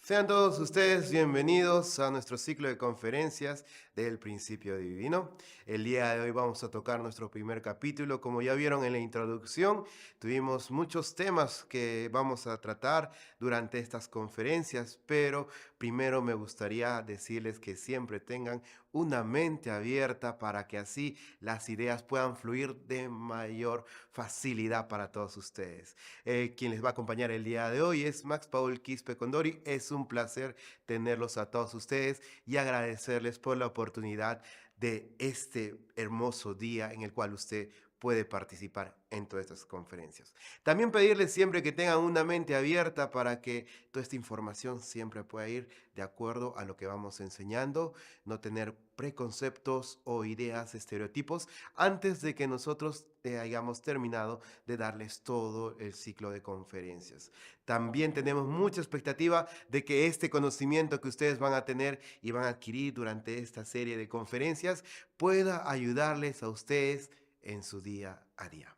Sean todos ustedes bienvenidos a nuestro ciclo de conferencias del Principio Divino. El día de hoy vamos a tocar nuestro primer capítulo. Como ya vieron en la introducción, tuvimos muchos temas que vamos a tratar durante estas conferencias, pero primero me gustaría decirles que siempre tengan una mente abierta para que así las ideas puedan fluir de mayor facilidad para todos ustedes. Quien les va a acompañar el día de hoy es Max Paul Quispe Condori. Es un placer tenerlos a todos ustedes y agradecerles por la oportunidad de este hermoso día en el cual usted puede participar en todas estas conferencias. También pedirles siempre que tengan una mente abierta para que toda esta información siempre pueda ir de acuerdo a lo que vamos enseñando, no tener preconceptos o ideas, estereotipos, antes de que nosotros hayamos terminado de darles todo el ciclo de conferencias. También tenemos mucha expectativa de que este conocimiento que ustedes van a tener y van a adquirir durante esta serie de conferencias pueda ayudarles a ustedes en su día a día.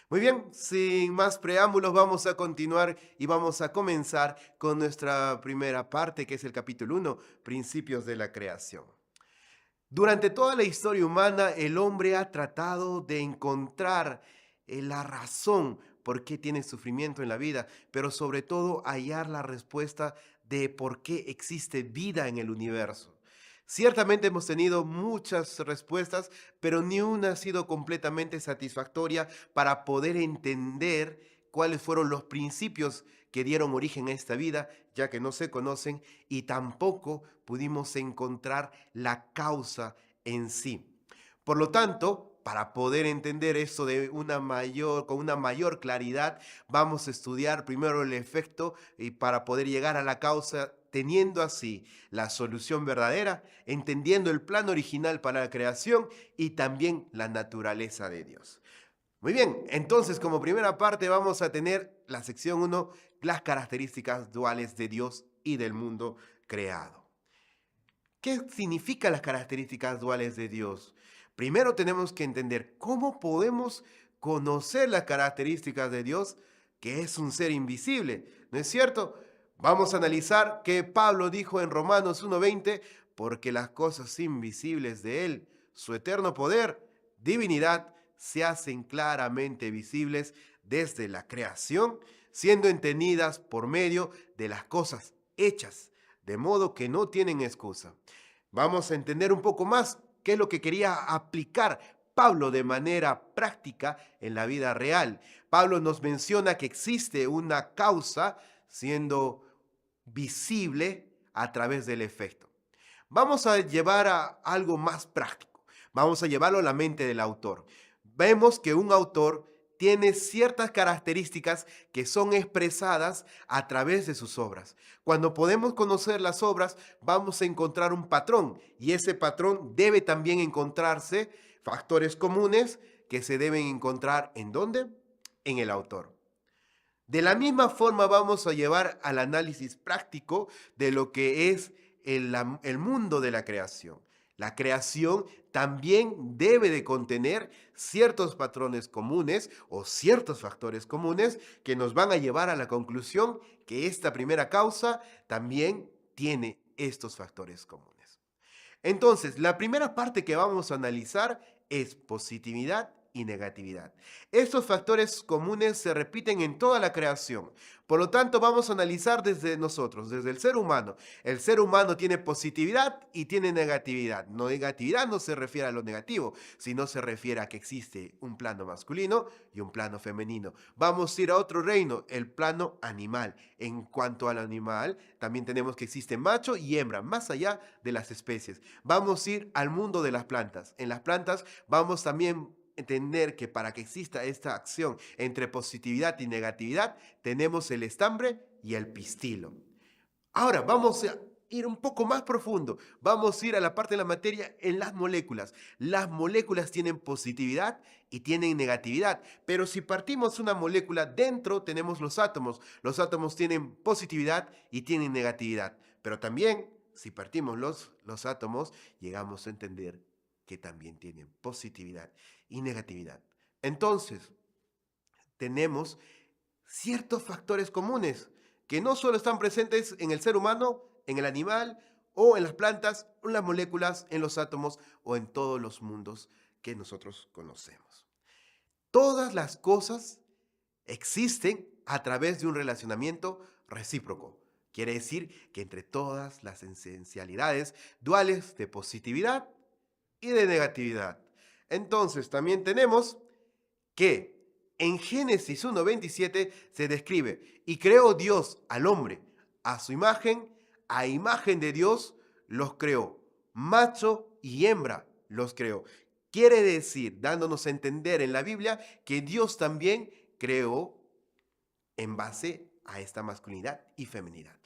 Muy bien, sin más preámbulos, vamos a continuar y vamos a comenzar con nuestra primera parte, que es el capítulo 1, Principios de la Creación. Durante toda la historia humana, el hombre ha tratado de encontrar la razón por qué tiene sufrimiento en la vida, pero sobre todo hallar la respuesta de por qué existe vida en el universo. Ciertamente hemos tenido muchas respuestas, pero ni una ha sido completamente satisfactoria para poder entender cuáles fueron los principios que dieron origen a esta vida, ya que no se conocen, y tampoco pudimos encontrar la causa en sí. Por lo tanto, para poder entender esto con una mayor claridad, vamos a estudiar primero el efecto y para poder llegar a la causa, teniendo así la solución verdadera, entendiendo el plan original para la creación y también la naturaleza de Dios. Muy bien, entonces como primera parte vamos a tener la sección uno, las características duales de Dios y del mundo creado. ¿Qué significan las características duales de Dios? Primero tenemos que entender cómo podemos conocer las características de Dios, que es un ser invisible, ¿no es cierto? Vamos a analizar qué Pablo dijo en Romanos 1:20, porque las cosas invisibles de Él, su eterno poder, divinidad, se hacen claramente visibles desde la creación, siendo entendidas por medio de las cosas hechas, de modo que no tienen excusa. Vamos a entender un poco más qué es lo que quería aplicar Pablo de manera práctica en la vida real. Pablo nos menciona que existe una causa siendo visible a través del efecto. Vamos a llevar a algo más práctico. Vamos a llevarlo a la mente del autor. Vemos que un autor tiene ciertas características que son expresadas a través de sus obras. Cuando podemos conocer las obras, vamos a encontrar un patrón y ese patrón debe también encontrarse factores comunes que se deben encontrar ¿en dónde? En el autor. De la misma forma vamos a llevar al análisis práctico de lo que es el mundo de la creación. La creación también debe de contener ciertos patrones comunes o ciertos factores comunes que nos van a llevar a la conclusión que esta primera causa también tiene estos factores comunes. Entonces, la primera parte que vamos a analizar es positividad y negatividad. Estos factores comunes se repiten en toda la creación. Por lo tanto, vamos a analizar desde nosotros, desde el ser humano. El ser humano tiene positividad y tiene negatividad. No, negatividad no se refiere a lo negativo, sino se refiere a que existe un plano masculino y un plano femenino. Vamos a ir a otro reino, el plano animal. En cuanto al animal, también tenemos que existe macho y hembra, más allá de las especies. Vamos a ir al mundo de las plantas. En las plantas vamos también entender que para que exista esta acción entre positividad y negatividad, tenemos el estambre y el pistilo. Ahora vamos a ir un poco más profundo. Vamos a ir a la parte de la materia en las moléculas. Las moléculas tienen positividad y tienen negatividad. Pero si partimos una molécula, dentro tenemos los átomos. Los átomos tienen positividad y tienen negatividad. Pero también, si partimos los átomos, llegamos a entender que también tienen positividad y negatividad. Entonces, tenemos ciertos factores comunes que no solo están presentes en el ser humano, en el animal o en las plantas, en las moléculas, en los átomos o en todos los mundos que nosotros conocemos. Todas las cosas existen a través de un relacionamiento recíproco. Quiere decir que entre todas las esencialidades duales de positividad y de negatividad. Entonces también tenemos que en Génesis 1:27 se describe, y creó Dios al hombre a su imagen, a imagen de Dios los creó, macho y hembra los creó. Quiere decir, dándonos a entender en la Biblia, que Dios también creó en base a esta masculinidad y feminidad.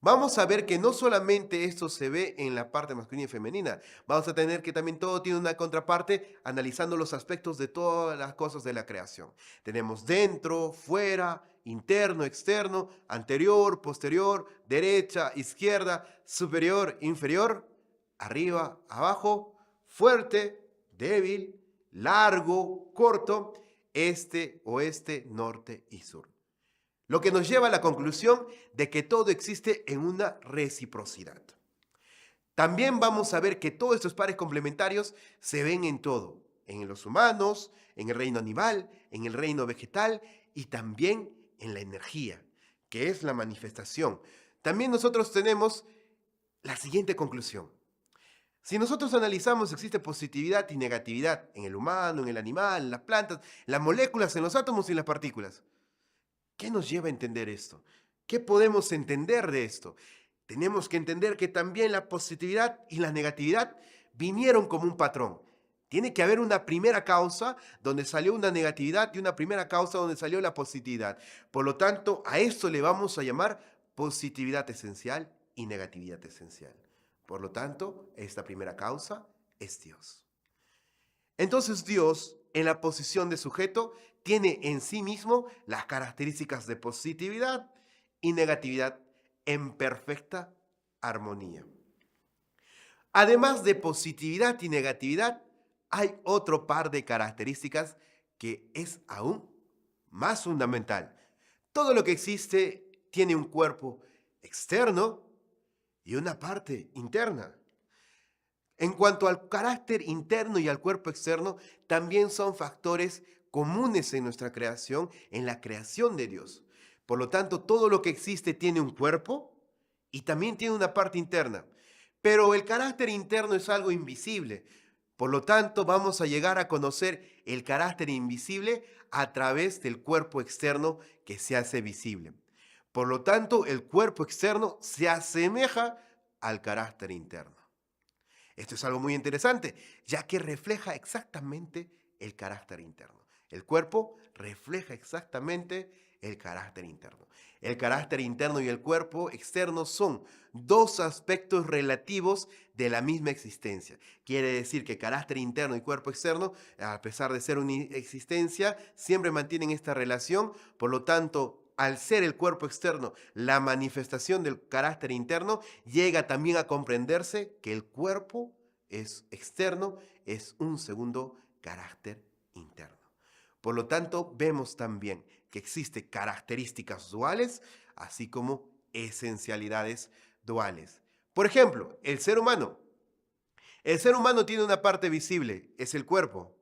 Vamos a ver que no solamente esto se ve en la parte masculina y femenina, vamos a tener que también todo tiene una contraparte analizando los aspectos de todas las cosas de la creación. Tenemos dentro, fuera, interno, externo, anterior, posterior, derecha, izquierda, superior, inferior, arriba, abajo, fuerte, débil, largo, corto, este, oeste, norte y sur. Lo que nos lleva a la conclusión de que todo existe en una reciprocidad. También vamos a ver que todos estos pares complementarios se ven en todo, en los humanos, en el reino animal, en el reino vegetal y también en la energía, que es la manifestación. También nosotros tenemos la siguiente conclusión. Si nosotros analizamos, existe positividad y negatividad en el humano, en el animal, en las plantas, en las moléculas, en los átomos y en las partículas. ¿Qué nos lleva a entender esto? ¿Qué podemos entender de esto? Tenemos que entender que también la positividad y la negatividad vinieron como un patrón. Tiene que haber una primera causa donde salió una negatividad y una primera causa donde salió la positividad. Por lo tanto, a esto le vamos a llamar positividad esencial y negatividad esencial. Por lo tanto, esta primera causa es Dios. Entonces Dios, en la posición de sujeto, tiene en sí mismo las características de positividad y negatividad en perfecta armonía. Además de positividad y negatividad, hay otro par de características que es aún más fundamental. Todo lo que existe tiene un cuerpo externo y una parte interna. En cuanto al carácter interno y al cuerpo externo, también son factores comunes en nuestra creación, en la creación de Dios. Por lo tanto, todo lo que existe tiene un cuerpo y también tiene una parte interna. Pero el carácter interno es algo invisible. Por lo tanto, vamos a llegar a conocer el carácter invisible a través del cuerpo externo que se hace visible. Por lo tanto, el cuerpo externo se asemeja al carácter interno. Esto es algo muy interesante, ya que refleja exactamente el carácter interno. El cuerpo refleja exactamente el carácter interno. El carácter interno y el cuerpo externo son dos aspectos relativos de la misma existencia. Quiere decir que carácter interno y cuerpo externo, a pesar de ser una existencia, siempre mantienen esta relación. Por lo tanto, al ser el cuerpo externo la manifestación del carácter interno, llega también a comprenderse que el cuerpo es externo, es un segundo carácter interno. Por lo tanto, vemos también que existen características duales, así como esencialidades duales. Por ejemplo, el ser humano. El ser humano tiene una parte visible, es el cuerpo,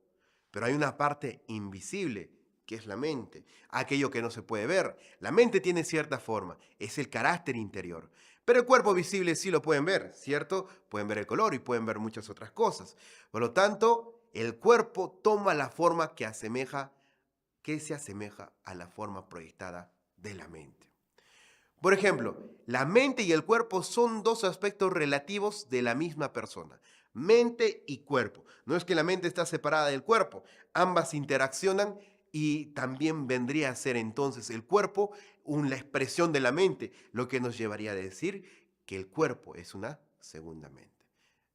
pero hay una parte invisible, que es la mente, aquello que no se puede ver. La mente tiene cierta forma, es el carácter interior. Pero el cuerpo visible sí lo pueden ver, ¿cierto? Pueden ver el color y pueden ver muchas otras cosas. Por lo tanto, el cuerpo toma la forma que se asemeja a la forma proyectada de la mente. Por ejemplo, la mente y el cuerpo son dos aspectos relativos de la misma persona. Mente y cuerpo. No es que la mente está separada del cuerpo, ambas interaccionan y también vendría a ser entonces el cuerpo la expresión de la mente, lo que nos llevaría a decir que el cuerpo es una segunda mente.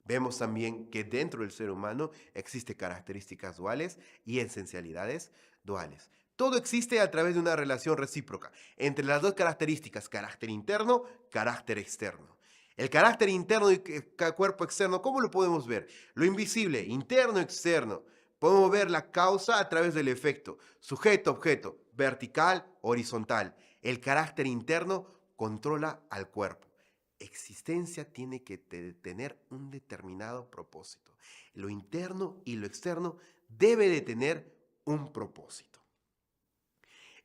Vemos también que dentro del ser humano existen características duales y esencialidades duales. Todo existe a través de una relación recíproca entre las dos características, carácter interno, carácter externo. El carácter interno y cuerpo externo, ¿cómo lo podemos ver? Lo invisible, interno, externo. Podemos ver la causa a través del efecto, sujeto-objeto, vertical, horizontal. El carácter interno controla al cuerpo. Existencia tiene que tener un determinado propósito. Lo interno y lo externo debe de tener un propósito.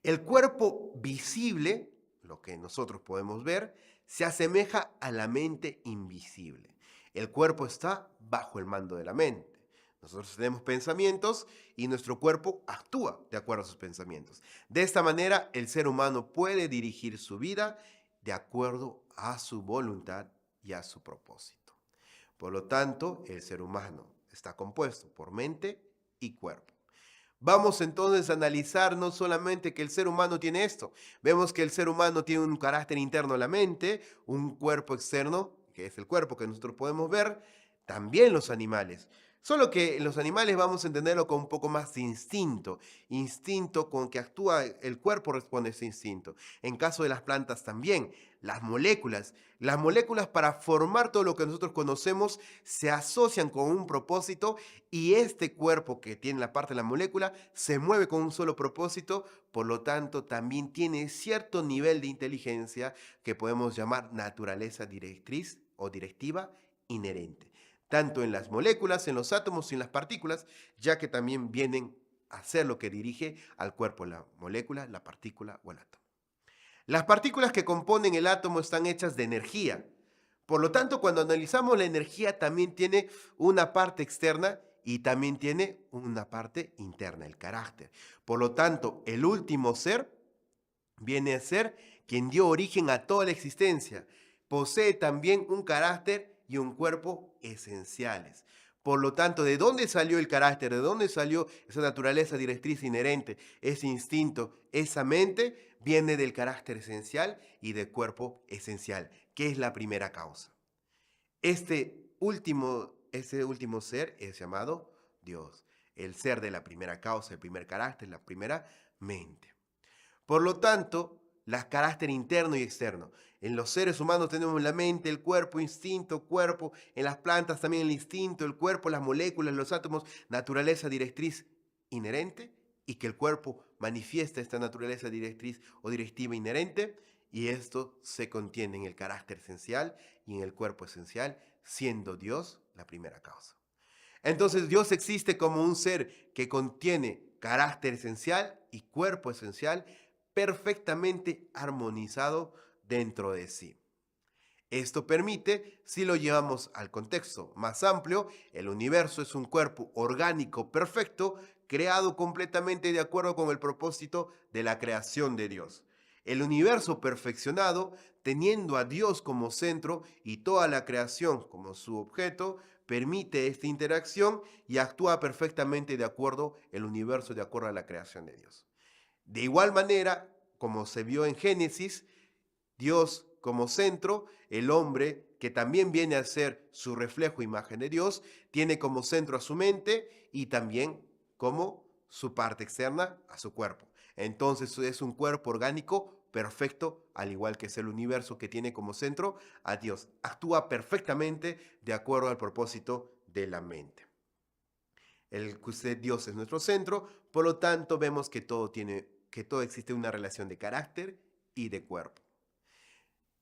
El cuerpo visible, lo que nosotros podemos ver, se asemeja a la mente invisible. El cuerpo está bajo el mando de la mente. Nosotros tenemos pensamientos y nuestro cuerpo actúa de acuerdo a sus pensamientos. De esta manera, el ser humano puede dirigir su vida de acuerdo a su voluntad y a su propósito. Por lo tanto, el ser humano está compuesto por mente y cuerpo. Vamos entonces a analizar no solamente que el ser humano tiene esto. Vemos que el ser humano tiene un carácter interno, la mente, un cuerpo externo, que es el cuerpo que nosotros podemos ver, también los animales. Solo que los animales vamos a entenderlo con un poco más de instinto con que actúa el cuerpo responde a ese instinto. En caso de las plantas también, las moléculas para formar todo lo que nosotros conocemos se asocian con un propósito y este cuerpo que tiene la parte de la molécula se mueve con un solo propósito, por lo tanto también tiene cierto nivel de inteligencia que podemos llamar naturaleza directriz o directiva inherente, tanto en las moléculas, en los átomos y en las partículas, ya que también vienen a ser lo que dirige al cuerpo, la molécula, la partícula o el átomo. Las partículas que componen el átomo están hechas de energía. Por lo tanto, cuando analizamos la energía, también tiene una parte externa y también tiene una parte interna, el carácter. Por lo tanto, el último ser viene a ser quien dio origen a toda la existencia. Posee también un carácter y un cuerpo esenciales. Por lo tanto, ¿de dónde salió el carácter? ¿De dónde salió esa naturaleza directriz inherente? Ese instinto, esa mente viene del carácter esencial y del cuerpo esencial, que es la primera causa. Este último ser es llamado Dios, el ser de la primera causa, el primer carácter, la primera mente. Por lo tanto, el carácter interno y externo. En los seres humanos tenemos la mente, el cuerpo, instinto, cuerpo. En las plantas también el instinto, el cuerpo, las moléculas, los átomos, naturaleza directriz inherente y que el cuerpo manifiesta esta naturaleza directriz o directiva inherente y esto se contiene en el carácter esencial y en el cuerpo esencial, siendo Dios la primera causa. Entonces Dios existe como un ser que contiene carácter esencial y cuerpo esencial perfectamente armonizado dentro de sí. Esto permite, si lo llevamos al contexto más amplio, el universo es un cuerpo orgánico perfecto, creado completamente de acuerdo con el propósito de la creación de Dios. El universo perfeccionado, teniendo a Dios como centro y toda la creación como su objeto, permite esta interacción y actúa perfectamente de acuerdo el universo de acuerdo a la creación de Dios. De igual manera, como se vio en Génesis, Dios como centro, el hombre, que también viene a ser su reflejo, imagen de Dios, tiene como centro a su mente y también como su parte externa a su cuerpo. Entonces es un cuerpo orgánico perfecto, al igual que es el universo que tiene como centro a Dios. Actúa perfectamente de acuerdo al propósito de la mente. Dios es nuestro centro, por lo tanto vemos que todo existe una relación de carácter y de cuerpo.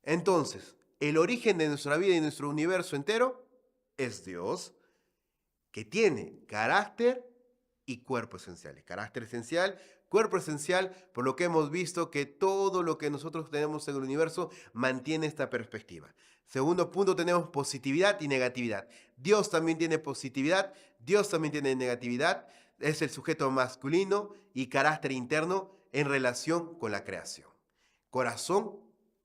Entonces, el origen de nuestra vida y nuestro universo entero es Dios, que tiene carácter y cuerpo esencial. Carácter esencial, cuerpo esencial, por lo que hemos visto que todo lo que nosotros tenemos en el universo mantiene esta perspectiva. Segundo punto, tenemos positividad y negatividad. Dios también tiene positividad, Dios también tiene negatividad. Es el sujeto masculino y carácter interno en relación con la creación. Corazón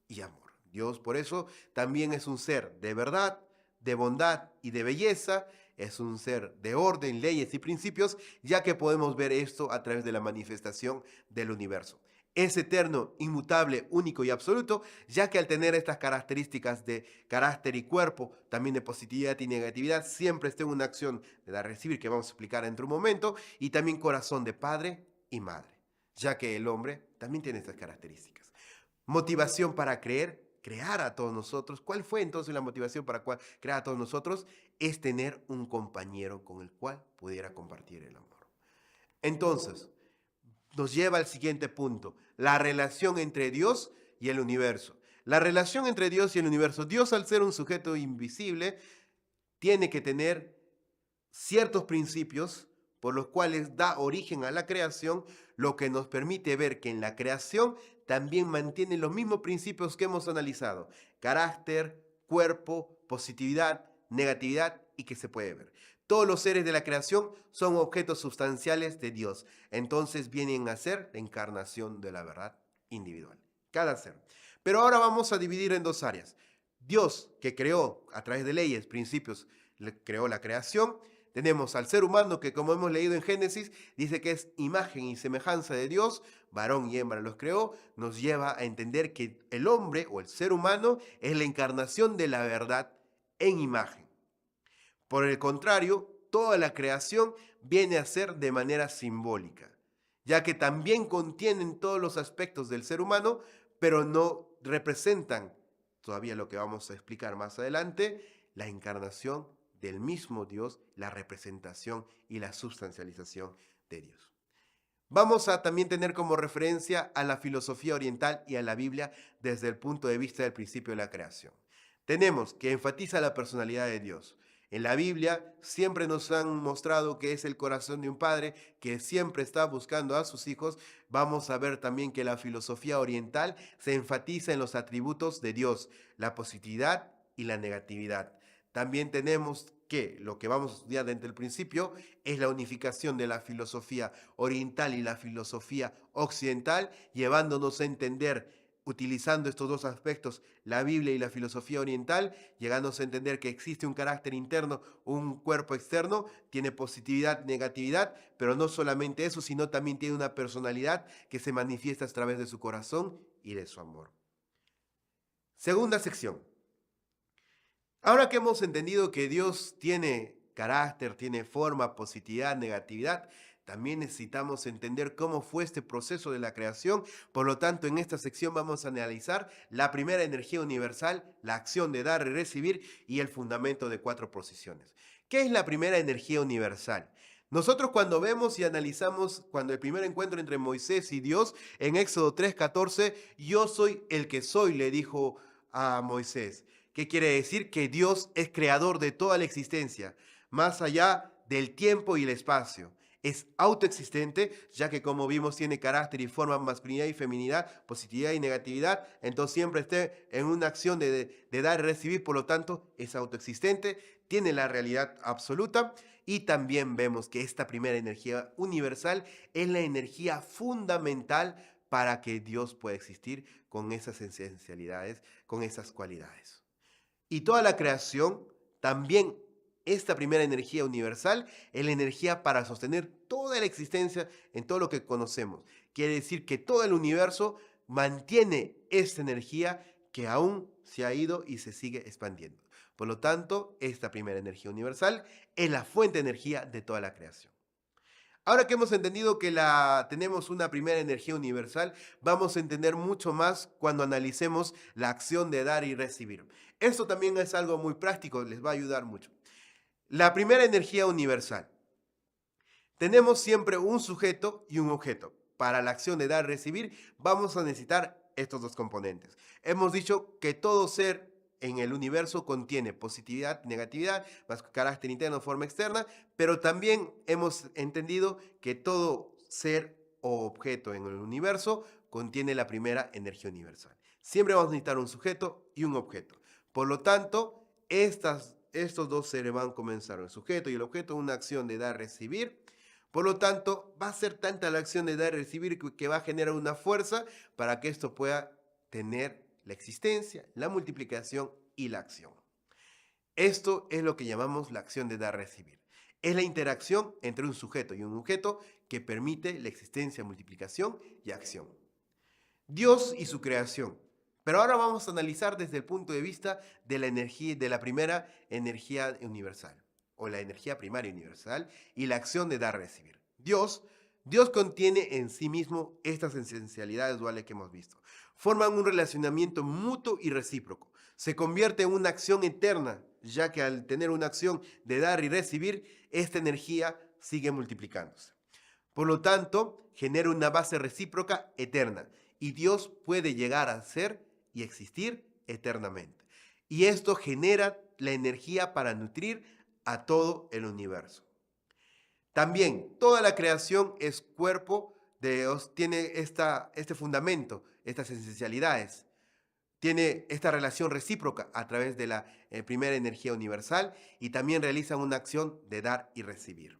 y amor. Dios por eso también es un ser de verdad, de bondad y de belleza, es un ser de orden, leyes y principios, ya que podemos ver esto a través de la manifestación del universo. Es eterno, inmutable, único y absoluto, ya que al tener estas características de carácter y cuerpo, también de positividad y negatividad, siempre está en una acción de dar y recibir, que vamos a explicar dentro de un momento, y también corazón de padre y madre, ya que el hombre también tiene estas características. Motivación para crear a todos nosotros. ¿Cuál fue entonces la motivación para crear a todos nosotros? Es tener un compañero con el cual pudiera compartir el amor. Entonces, nos lleva al siguiente punto, la relación entre Dios y el universo. La relación entre Dios y el universo. Dios, al ser un sujeto invisible, tiene que tener ciertos principios por los cuales da origen a la creación, lo que nos permite ver que en la creación también mantiene los mismos principios que hemos analizado: carácter, cuerpo, positividad, negatividad, y que se puede ver. Todos los seres de la creación son objetos sustanciales de Dios, entonces vienen a ser la encarnación de la verdad individual, cada ser. Pero ahora vamos a dividir en dos áreas. Dios, que creó a través de leyes, principios, creó la creación. Tenemos al ser humano que, como hemos leído en Génesis, dice que es imagen y semejanza de Dios, varón y hembra los creó. Nos lleva a entender que el hombre o el ser humano es la encarnación de la verdad en imagen. Por el contrario, toda la creación viene a ser de manera simbólica, ya que también contienen todos los aspectos del ser humano, pero no representan, todavía lo que vamos a explicar más adelante, la encarnación del mismo Dios, la representación y la sustancialización de Dios. Vamos a también tener como referencia a la filosofía oriental y a la Biblia desde el punto de vista del principio de la creación. Tenemos que enfatiza la personalidad de Dios. En la Biblia siempre nos han mostrado que es el corazón de un padre que siempre está buscando a sus hijos. Vamos a ver también que la filosofía oriental se enfatiza en los atributos de Dios, la positividad y la negatividad. También tenemos que lo que vamos a estudiar desde el principio es la unificación de la filosofía oriental y la filosofía occidental, llevándonos a entender, utilizando estos dos aspectos, la Biblia y la filosofía oriental, llegándose a entender que existe un carácter interno, un cuerpo externo, tiene positividad, negatividad, pero no solamente eso, sino también tiene una personalidad que se manifiesta a través de su corazón y de su amor. Segunda sección. Ahora que hemos entendido que Dios tiene carácter, tiene forma, positividad, negatividad, también necesitamos entender cómo fue este proceso de la creación. Por lo tanto, en esta sección vamos a analizar la primera energía universal, la acción de dar y recibir y el fundamento de 4 posiciones. ¿Qué es la primera energía universal? Nosotros cuando vemos y analizamos, cuando el primer encuentro entre Moisés y Dios, en Éxodo 3:14, yo soy el que soy, le dijo a Moisés. ¿Qué quiere decir? Que Dios es creador de toda la existencia, más allá del tiempo y el espacio. Es autoexistente, ya que, como vimos, tiene carácter y forma, masculinidad y feminidad, positividad y negatividad. Entonces siempre esté en una acción de dar y recibir, por lo tanto es autoexistente, tiene la realidad absoluta. Y también vemos que esta primera energía universal es la energía fundamental para que Dios pueda existir con esas esencialidades, con esas cualidades. Y toda la creación, también esta primera energía universal, es la energía para sostener toda la existencia en todo lo que conocemos. Quiere decir que todo el universo mantiene esta energía que aún se ha ido y se sigue expandiendo. Por lo tanto, esta primera energía universal es la fuente de energía de toda la creación. Ahora que hemos entendido que tenemos una primera energía universal, vamos a entender mucho más cuando analicemos la acción de dar y recibir. Esto también es algo muy práctico, les va a ayudar mucho. La primera energía universal. Tenemos siempre un sujeto y un objeto. Para la acción de dar y recibir, vamos a necesitar estos dos componentes. Hemos dicho que todo ser en el universo contiene positividad, negatividad, más carácter interno, forma externa, pero también hemos entendido que todo ser o objeto en el universo contiene la primera energía universal. Siempre vamos a necesitar un sujeto y un objeto. Por lo tanto, estos dos seres van a comenzar, el sujeto y el objeto, una acción de dar, recibir. Por lo tanto, va a ser tanta la acción de dar y recibir que va a generar una fuerza para que esto pueda tener la existencia, la multiplicación y la acción. Esto es lo que llamamos la acción de dar-recibir. Es la interacción entre un sujeto y un objeto que permite la existencia, multiplicación y acción. Dios y su creación. Pero ahora vamos a analizar desde el punto de vista de la energía, de la primera energía universal, o la energía primaria universal, y la acción de dar-recibir. Dios contiene en sí mismo estas esencialidades duales que hemos visto. Forman un relacionamiento mutuo y recíproco. Se convierte en una acción eterna, ya que al tener una acción de dar y recibir, esta energía sigue multiplicándose. Por lo tanto, genera una base recíproca eterna y Dios puede llegar a ser y existir eternamente. Y esto genera la energía para nutrir a todo el universo. También, toda la creación es cuerpo de Dios, tiene este fundamento, estas esencialidades. Tiene esta relación recíproca a través de la primera energía universal y también realizan una acción de dar y recibir.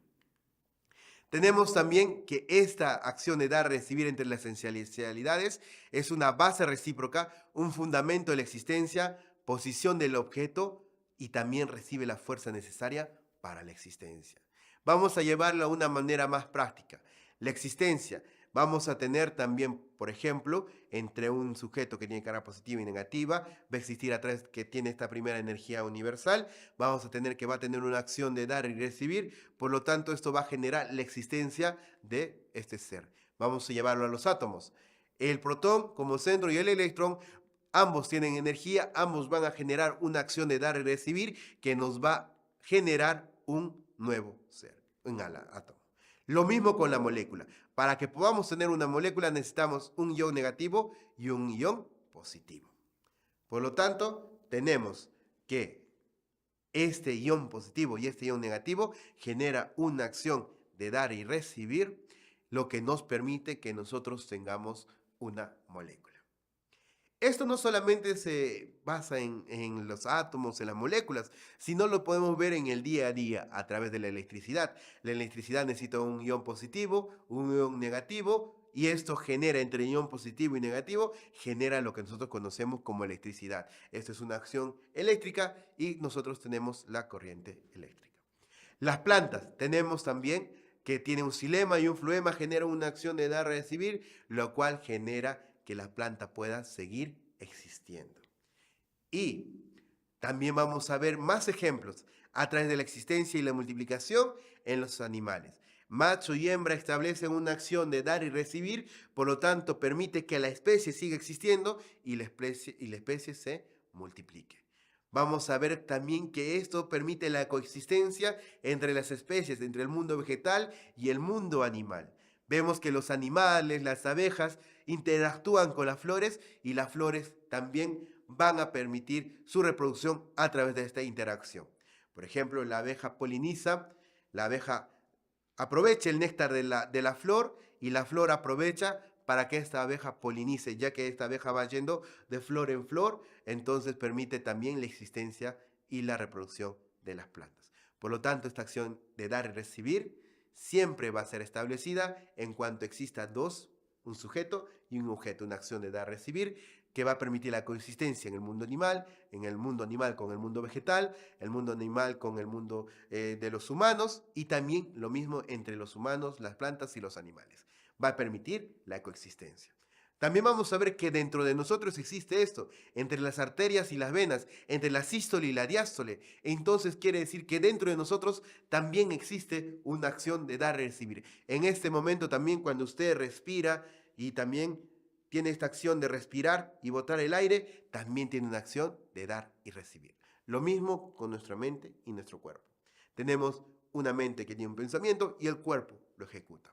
Tenemos también que esta acción de dar y recibir entre las esencialidades es una base recíproca, un fundamento de la existencia, posición del objeto y también recibe la fuerza necesaria para la existencia. Vamos a llevarlo a una manera más práctica. La existencia. Vamos a tener también, por ejemplo, entre un sujeto que tiene carga positiva y negativa, va a existir a través que tiene esta primera energía universal, vamos a tener que va a tener una acción de dar y recibir, por lo tanto esto va a generar la existencia de este ser. Vamos a llevarlo a los átomos. El protón como centro y el electrón, ambos tienen energía, ambos van a generar una acción de dar y recibir que nos va a generar un nuevo ser, un átomo. Lo mismo con la molécula. Para que podamos tener una molécula necesitamos un ion negativo y un ion positivo. Por lo tanto, tenemos que este ion positivo y este ion negativo genera una acción de dar y recibir, lo que nos permite que nosotros tengamos una molécula. Esto no solamente se basa en los átomos, en las moléculas, sino lo podemos ver en el día a día a través de la electricidad. La electricidad necesita un ion positivo, un ion negativo, y esto genera entre ion positivo y negativo, genera lo que nosotros conocemos como electricidad. Esto es una acción eléctrica y nosotros tenemos la corriente eléctrica. Las plantas tenemos también que tienen un xilema y un floema, generan una acción de dar y recibir, lo cual genera que la planta pueda seguir existiendo. Y también vamos a ver más ejemplos a través de la existencia y la multiplicación en los animales. Macho y hembra establecen una acción de dar y recibir, por lo tanto permite que la especie siga existiendo y la especie se multiplique. Vamos a ver también que esto permite la coexistencia entre las especies, entre el mundo vegetal y el mundo animal. Vemos que los animales, las abejas, interactúan con las flores y las flores también van a permitir su reproducción a través de esta interacción. Por ejemplo, la abeja poliniza, la abeja aprovecha el néctar de la flor y la flor aprovecha para que esta abeja polinice, ya que esta abeja va yendo de flor en flor, entonces permite también la existencia y la reproducción de las plantas. Por lo tanto, esta acción de dar y recibir siempre va a ser establecida en cuanto exista dos, un sujeto y un objeto, una acción de dar y recibir que va a permitir la coexistencia en el mundo animal con el mundo vegetal, el mundo animal con el mundo de los humanos y también lo mismo entre los humanos, las plantas y los animales. Va a permitir la coexistencia. También vamos a ver que dentro de nosotros existe esto, entre las arterias y las venas, entre la sístole y la diástole. Entonces quiere decir que dentro de nosotros también existe una acción de dar y recibir. En este momento también cuando usted respira y también tiene esta acción de respirar y botar el aire, también tiene una acción de dar y recibir. Lo mismo con nuestra mente y nuestro cuerpo. Tenemos una mente que tiene un pensamiento y el cuerpo lo ejecuta.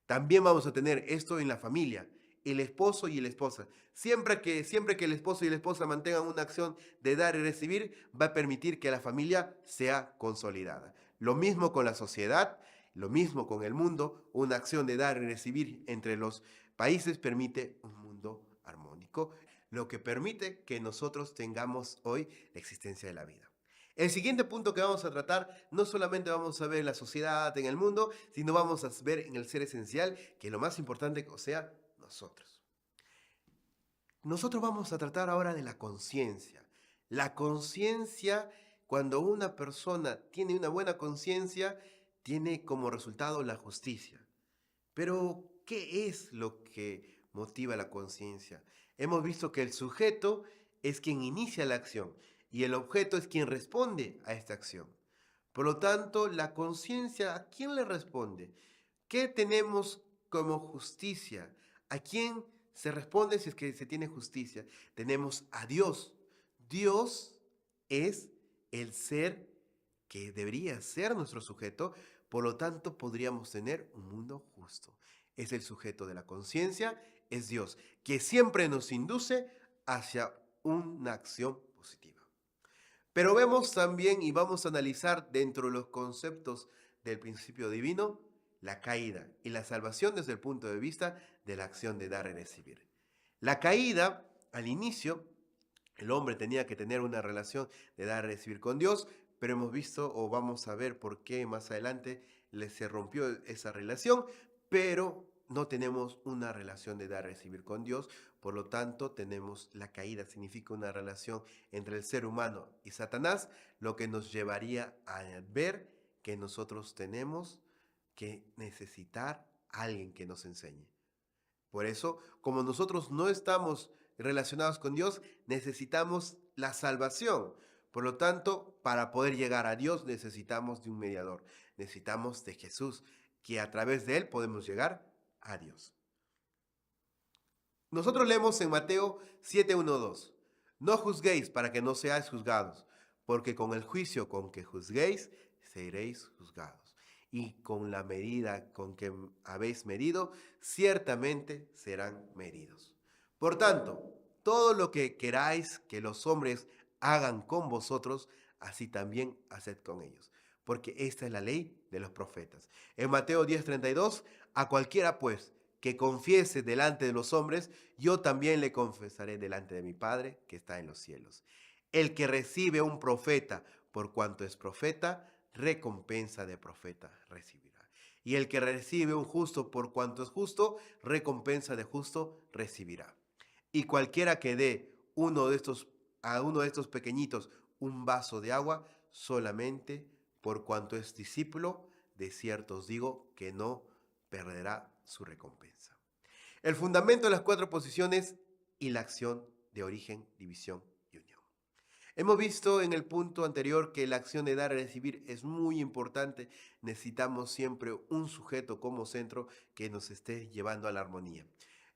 También vamos a tener esto en la familia, el esposo y la esposa. Siempre que el esposo y la esposa mantengan una acción de dar y recibir, va a permitir que la familia sea consolidada. Lo mismo con la sociedad, lo mismo con el mundo, una acción de dar y recibir entre los países permite un mundo armónico, lo que permite que nosotros tengamos hoy la existencia de la vida. El siguiente punto que vamos a tratar, no solamente vamos a ver la sociedad en el mundo, sino vamos a ver en el ser esencial, que lo más importante o sea nosotros. Nosotros vamos a tratar ahora de la conciencia. La conciencia, cuando una persona tiene una buena conciencia, tiene como resultado la justicia. Pero, ¿qué es lo que motiva la conciencia? Hemos visto que el sujeto es quien inicia la acción y el objeto es quien responde a esta acción. Por lo tanto, la conciencia, ¿a quién le responde? ¿Qué tenemos como justicia? ¿A quién se responde si es que se tiene justicia? Tenemos a Dios. Dios es el ser que debería ser nuestro sujeto, Por lo tanto, podríamos tener un mundo justo. Es el sujeto de la conciencia, es Dios, que siempre nos induce hacia una acción positiva. Pero vemos también y vamos a analizar dentro de los conceptos del principio divino la caída y la salvación desde el punto de vista de la acción de dar y recibir. La caída, al inicio, el hombre tenía que tener una relación de dar y recibir con Dios, pero hemos visto o vamos a ver por qué más adelante se rompió esa relación, pero no tenemos una relación de dar y recibir con Dios, por lo tanto tenemos la caída, significa una relación entre el ser humano y Satanás, lo que nos llevaría a ver que nosotros tenemos que necesitar a alguien que nos enseñe. Por eso, como nosotros no estamos relacionados con Dios, necesitamos la salvación. Por lo tanto, para poder llegar a Dios necesitamos de un mediador. Necesitamos de Jesús, que a través de él podemos llegar a Dios. Nosotros leemos en Mateo 7:1-2. No juzguéis para que no seáis juzgados, porque con el juicio con que juzguéis, seréis juzgados. Y con la medida con que habéis medido, ciertamente serán medidos. Por tanto, todo lo que queráis que los hombres hagan con vosotros, así también haced con ellos. Porque esta es la ley de los profetas. En Mateo 10:32, a cualquiera pues que confiese delante de los hombres, yo también le confesaré delante de mi Padre que está en los cielos. El que recibe un profeta por cuanto es profeta, recompensa de profeta recibirá. Y el que recibe un justo por cuanto es justo, recompensa de justo recibirá. Y cualquiera que dé a uno de estos pequeñitos un vaso de agua, solamente por cuanto es discípulo, de cierto os digo que no perderá su recompensa. El fundamento de las cuatro posiciones y la acción de origen, división y unión. Hemos visto en el punto anterior que la acción de dar y recibir es muy importante. Necesitamos siempre un sujeto como centro que nos esté llevando a la armonía.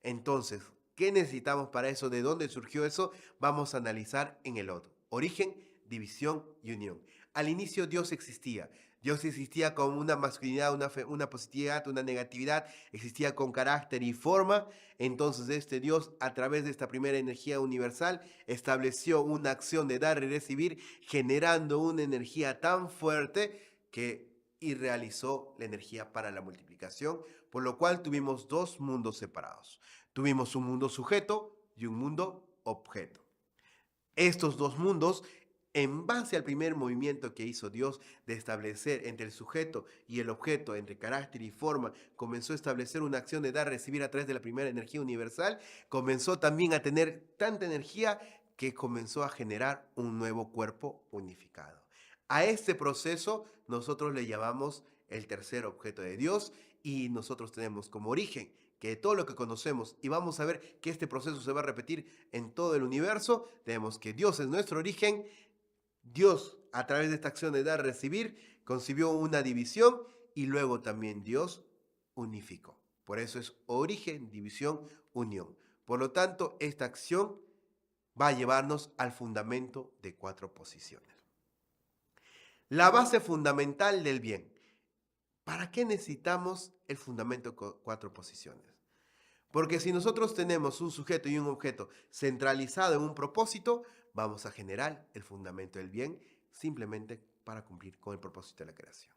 Entonces, ¿qué necesitamos para eso? ¿De dónde surgió eso? Vamos a analizar en el otro. Origen, división y unión. Al inicio Dios existía. Dios existía con una masculinidad, una positividad, una negatividad, existía con carácter y forma. Entonces Dios, a través de esta primera energía universal, estableció una acción de dar y recibir, generando una energía tan fuerte y realizó la energía para la multiplicación, por lo cual tuvimos dos mundos separados. Tuvimos un mundo sujeto y un mundo objeto. Estos dos mundos, en base al primer movimiento que hizo Dios de establecer entre el sujeto y el objeto, entre carácter y forma, comenzó a establecer una acción de dar, recibir a través de la primera energía universal, comenzó también a tener tanta energía que comenzó a generar un nuevo cuerpo unificado. A este proceso nosotros le llamamos el tercer objeto de Dios y nosotros tenemos como origen que todo lo que conocemos, y vamos a ver que este proceso se va a repetir en todo el universo, tenemos que Dios es nuestro origen. Dios, a través de esta acción de dar, recibir, concibió una división y luego también Dios unificó. Por eso es origen, división, unión. Por lo tanto, esta acción va a llevarnos al fundamento de cuatro posiciones. La base fundamental del bien. ¿Para qué necesitamos el fundamento de cuatro posiciones? Porque si nosotros tenemos un sujeto y un objeto centralizado en un propósito, vamos a generar el fundamento del bien simplemente para cumplir con el propósito de la creación.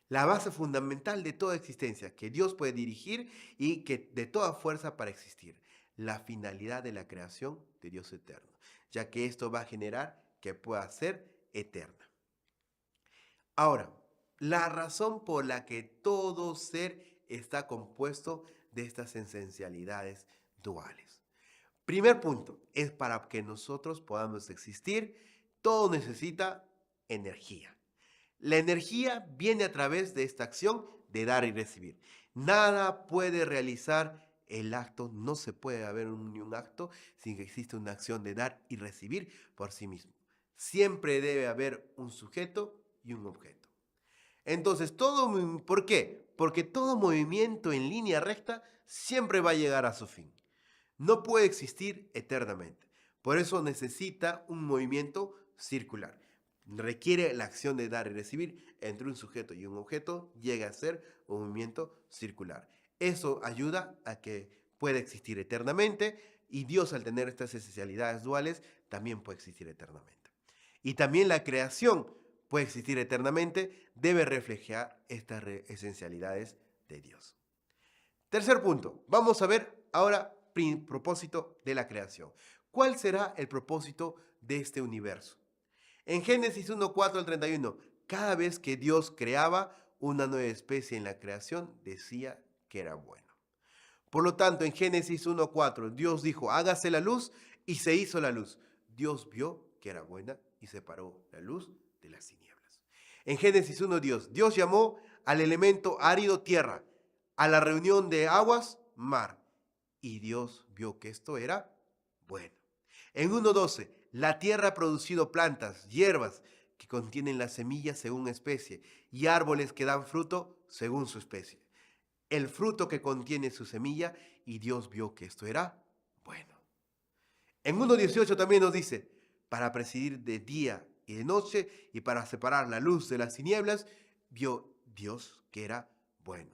La base fundamental de toda existencia que Dios puede dirigir y que de toda fuerza para existir. La finalidad de la creación de Dios eterno, ya que esto va a generar que pueda ser eterna. Ahora, la razón por la que todo ser está compuesto de estas esencialidades duales. Primer punto, es para que nosotros podamos existir, todo necesita energía. La energía viene a través de esta acción de dar y recibir. Nada puede realizar el acto, no se puede haber ni un acto sin que exista una acción de dar y recibir por sí mismo. Siempre debe haber un sujeto y un objeto. Entonces, ¿por qué? Porque todo movimiento en línea recta siempre va a llegar a su fin. No puede existir eternamente. Por eso necesita un movimiento circular. requiere la acción de dar y recibir entre un sujeto y un objeto, llega a ser un movimiento circular. Eso ayuda a que pueda existir eternamente, y Dios, al tener estas esencialidades duales, también puede existir eternamente. Y también la creación puede existir eternamente, debe reflejar estas esencialidades de Dios. Tercer punto, vamos a ver ahora propósito de la creación. ¿Cuál será el propósito de este universo? En Génesis 1:4 al 31, cada vez que Dios creaba una nueva especie en la creación, decía que era bueno. Por lo tanto, en Génesis 1:4, Dios dijo, hágase la luz, y se hizo la luz. Dios vio que era buena y separó la luz de las tinieblas. En Génesis 1, Dios llamó al elemento árido tierra, a la reunión de aguas mar, y Dios vio que esto era bueno. En 1:12, la tierra ha producido plantas, hierbas que contienen las semillas según especie, y árboles que dan fruto según su especie. El fruto que contiene su semilla, y Dios vio que esto era bueno. En 1:18 también nos dice, para presidir de día y de noche, y para separar la luz de las tinieblas, vio Dios que era bueno.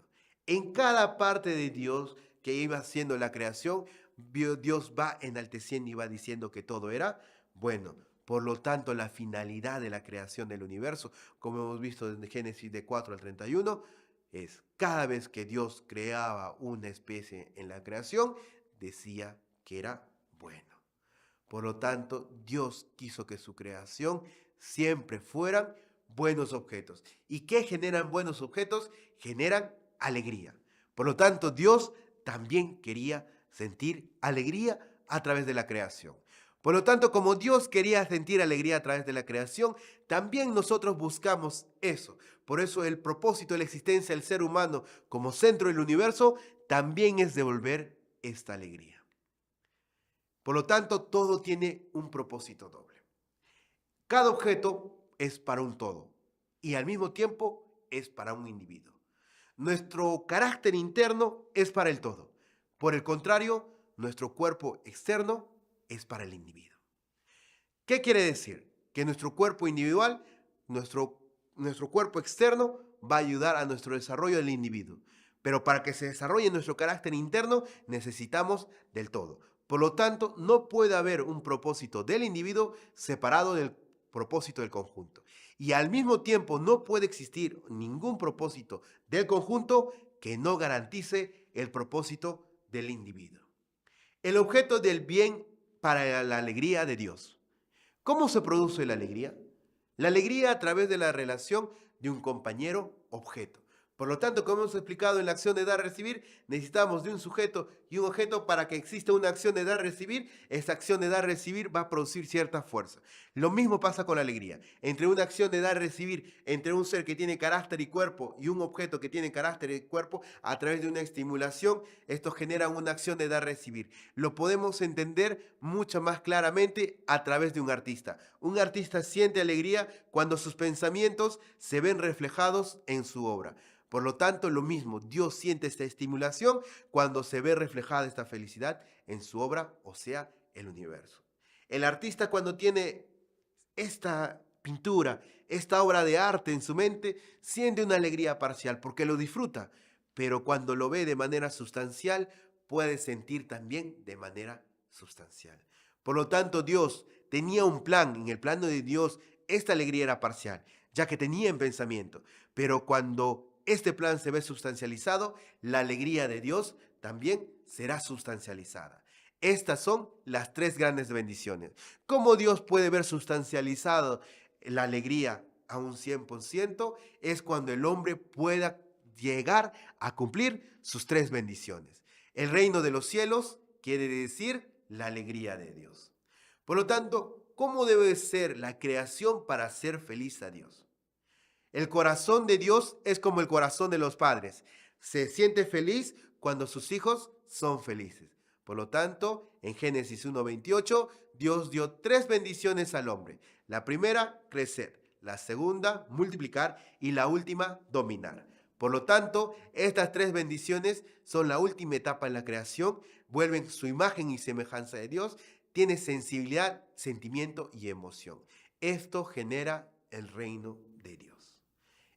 En cada parte de Dios que iba haciendo la creación, Dios va enalteciendo y va diciendo que todo era bueno. Por lo tanto, la finalidad de la creación del universo, como hemos visto desde Génesis de 4 al 31, es cada vez que Dios creaba una especie en la creación, decía que era bueno. Por lo tanto, Dios quiso que su creación siempre fueran buenos objetos. ¿Y qué generan buenos objetos? Generan alegría. Por lo tanto, Dios también quería sentir alegría a través de la creación. Por lo tanto, como Dios quería sentir alegría a través de la creación, también nosotros buscamos eso. Por eso el propósito de la existencia del ser humano como centro del universo también es devolver esta alegría. Por lo tanto, todo tiene un propósito doble. Cada objeto es para un todo y al mismo tiempo es para un individuo. Nuestro carácter interno es para el todo. Por el contrario, nuestro cuerpo externo es para el individuo. ¿Qué quiere decir? Que nuestro cuerpo individual, nuestro cuerpo externo va a ayudar a nuestro desarrollo del individuo. Pero para que se desarrolle nuestro carácter interno necesitamos del todo. Por lo tanto, no puede haber un propósito del individuo separado del propósito del conjunto. Y al mismo tiempo no puede existir ningún propósito del conjunto que no garantice el propósito del individuo. El objeto del bien para la alegría de Dios. ¿Cómo se produce la alegría? La alegría a través de la relación de un compañero-objeto. Por lo tanto, como hemos explicado en la acción de dar-recibir, necesitamos de un sujeto y un objeto para que exista una acción de dar-recibir. Esta acción de dar-recibir va a producir cierta fuerza. Lo mismo pasa con la alegría. Entre una acción de dar-recibir, entre un ser que tiene carácter y cuerpo y un objeto que tiene carácter y cuerpo, a través de una estimulación, esto genera una acción de dar-recibir. Lo podemos entender mucho más claramente a través de un artista. Un artista siente alegría cuando sus pensamientos se ven reflejados en su obra. Por lo tanto, lo mismo, Dios siente esta estimulación cuando se ve reflejada esta felicidad en su obra, o sea, el universo. El artista, cuando tiene esta pintura, esta obra de arte en su mente, siente una alegría parcial porque lo disfruta, pero cuando lo ve de manera sustancial, puede sentir también de manera sustancial. Por lo tanto, Dios tenía un plan. En el plano de Dios, esta alegría era parcial, ya que tenía en pensamiento, pero cuando este plan se ve sustancializado, la alegría de Dios también será sustancializada. Estas son las tres grandes bendiciones. ¿Cómo Dios puede ver sustancializado la alegría a un 100%? Es cuando el hombre pueda llegar a cumplir sus tres bendiciones. El reino de los cielos quiere decir la alegría de Dios. Por lo tanto, ¿cómo debe ser la creación para hacer feliz a Dios? El corazón de Dios es como el corazón de los padres. Se siente feliz cuando sus hijos son felices. Por lo tanto, en Génesis 1:28, Dios dio tres bendiciones al hombre. La primera, crecer. La segunda, multiplicar. Y la última, dominar. Por lo tanto, estas tres bendiciones son la última etapa en la creación. Vuelven su imagen y semejanza de Dios. Tiene sensibilidad, sentimiento y emoción. Esto genera el reino de Dios.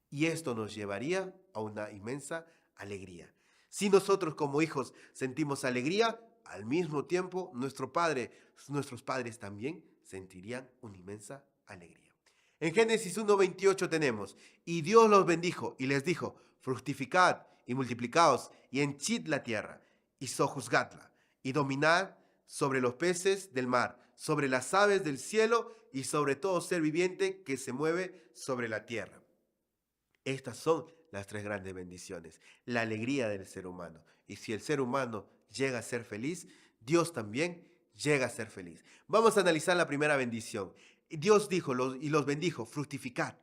Y esto nos llevaría a una inmensa alegría. Si nosotros como hijos sentimos alegría, al mismo tiempo nuestros padres también sentirían una inmensa alegría. En Génesis 1:28 tenemos, y Dios los bendijo y les dijo, fructificad y multiplicaos y henchid la tierra y sojuzgadla y dominad sobre los peces del mar, sobre las aves del cielo y sobre todo ser viviente que se mueve sobre la tierra. Estas son las tres grandes bendiciones, la alegría del ser humano. Y si el ser humano llega a ser feliz, Dios también llega a ser feliz. Vamos a analizar la primera bendición. Dios dijo y los bendijo, fructificad.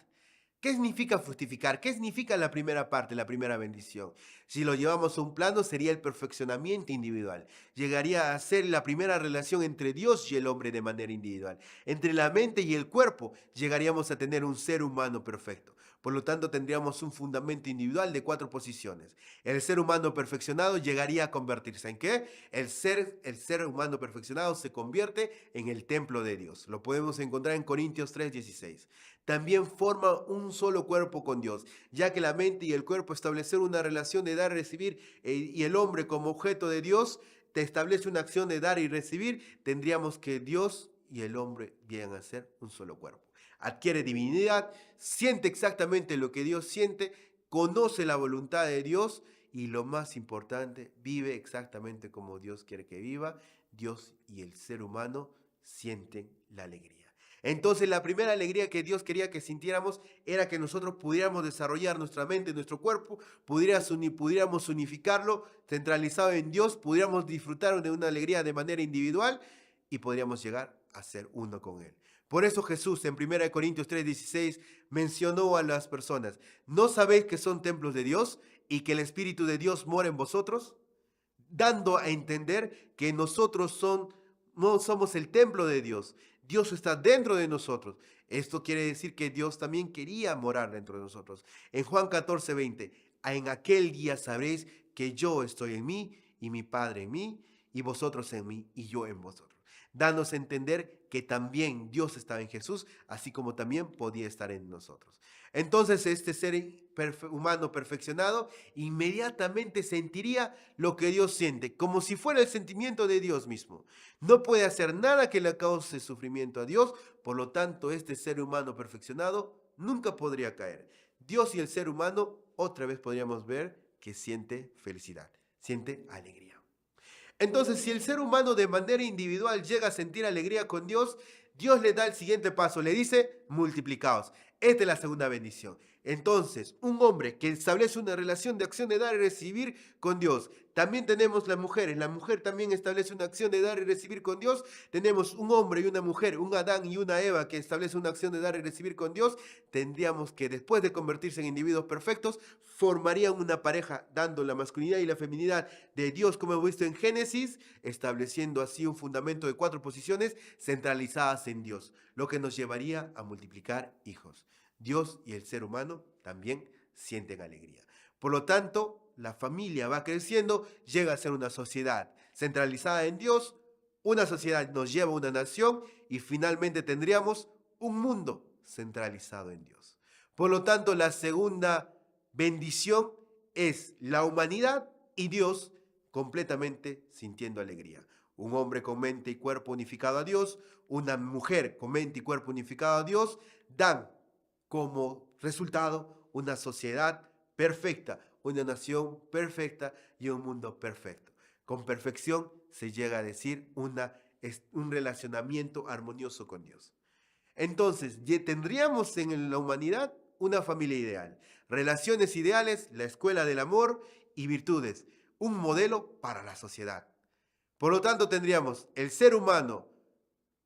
¿Qué significa fructificar? ¿Qué significa la primera parte, la primera bendición? Si lo llevamos a un plano, sería el perfeccionamiento individual. Llegaría a ser la primera relación entre Dios y el hombre de manera individual. Entre la mente y el cuerpo, llegaríamos a tener un ser humano perfecto. Por lo tanto, tendríamos un fundamento individual de 4 posiciones. El ser humano perfeccionado llegaría a convertirse ¿en qué? El ser humano perfeccionado se convierte en el templo de Dios. Lo podemos encontrar en Corintios 3:16. También forma un solo cuerpo con Dios, ya que la mente y el cuerpo establecen una relación de dar y recibir, y el hombre como objeto de Dios te establece una acción de dar y recibir, tendríamos que Dios y el hombre vienen a ser un solo cuerpo. Adquiere divinidad, siente exactamente lo que Dios siente, conoce la voluntad de Dios y lo más importante, vive exactamente como Dios quiere que viva. Dios y el ser humano sienten la alegría. Entonces la primera alegría que Dios quería que sintiéramos era que nosotros pudiéramos desarrollar nuestra mente, nuestro cuerpo, pudiéramos unificarlo, centralizado en Dios, pudiéramos disfrutar de una alegría de manera individual y podríamos llegar a ser uno con Él. Por eso Jesús en 1 Corintios 3:16 mencionó a las personas, ¿no sabéis que son templos de Dios y que el Espíritu de Dios mora en vosotros? Dando a entender que nosotros no somos el templo de Dios. Dios está dentro de nosotros. Esto quiere decir que Dios también quería morar dentro de nosotros. En Juan 14:20, en aquel día sabréis que yo estoy en mí y mi Padre en mí y vosotros en mí y yo en vosotros. Danos a entender que también Dios estaba en Jesús, así como también podía estar en nosotros. Entonces este ser humano perfeccionado inmediatamente sentiría lo que Dios siente, como si fuera el sentimiento de Dios mismo. No puede hacer nada que le cause sufrimiento a Dios, por lo tanto este ser humano perfeccionado nunca podría caer. Dios y el ser humano, otra vez podríamos ver que siente felicidad, siente alegría. Entonces, si el ser humano de manera individual llega a sentir alegría con Dios, Dios le da el siguiente paso, le dice, multiplicaos. Esta es la segunda bendición. Entonces, un hombre que establece una relación de acción de dar y recibir con Dios. También tenemos las mujeres. La mujer también establece una acción de dar y recibir con Dios. Tenemos un hombre y una mujer, un Adán y una Eva que establece una acción de dar y recibir con Dios. Tendríamos que después de convertirse en individuos perfectos, formarían una pareja dando la masculinidad y la feminidad de Dios, como hemos visto en Génesis, estableciendo así un fundamento de 4 posiciones centralizadas en Dios, lo que nos llevaría a multiplicar hijos. Dios y el ser humano también sienten alegría. Por lo tanto, la familia va creciendo, llega a ser una sociedad centralizada en Dios, una sociedad nos lleva a una nación y finalmente tendríamos un mundo centralizado en Dios. Por lo tanto, la segunda bendición es la humanidad y Dios completamente sintiendo alegría. Un hombre con mente y cuerpo unificado a Dios, una mujer con mente y cuerpo unificado a Dios, dan como resultado una sociedad perfecta, una nación perfecta y un mundo perfecto. Con perfección se llega a decir un relacionamiento armonioso con Dios. Entonces, tendríamos en la humanidad una familia ideal, relaciones ideales, la escuela del amor y virtudes, un modelo para la sociedad. Por lo tanto, tendríamos el ser humano,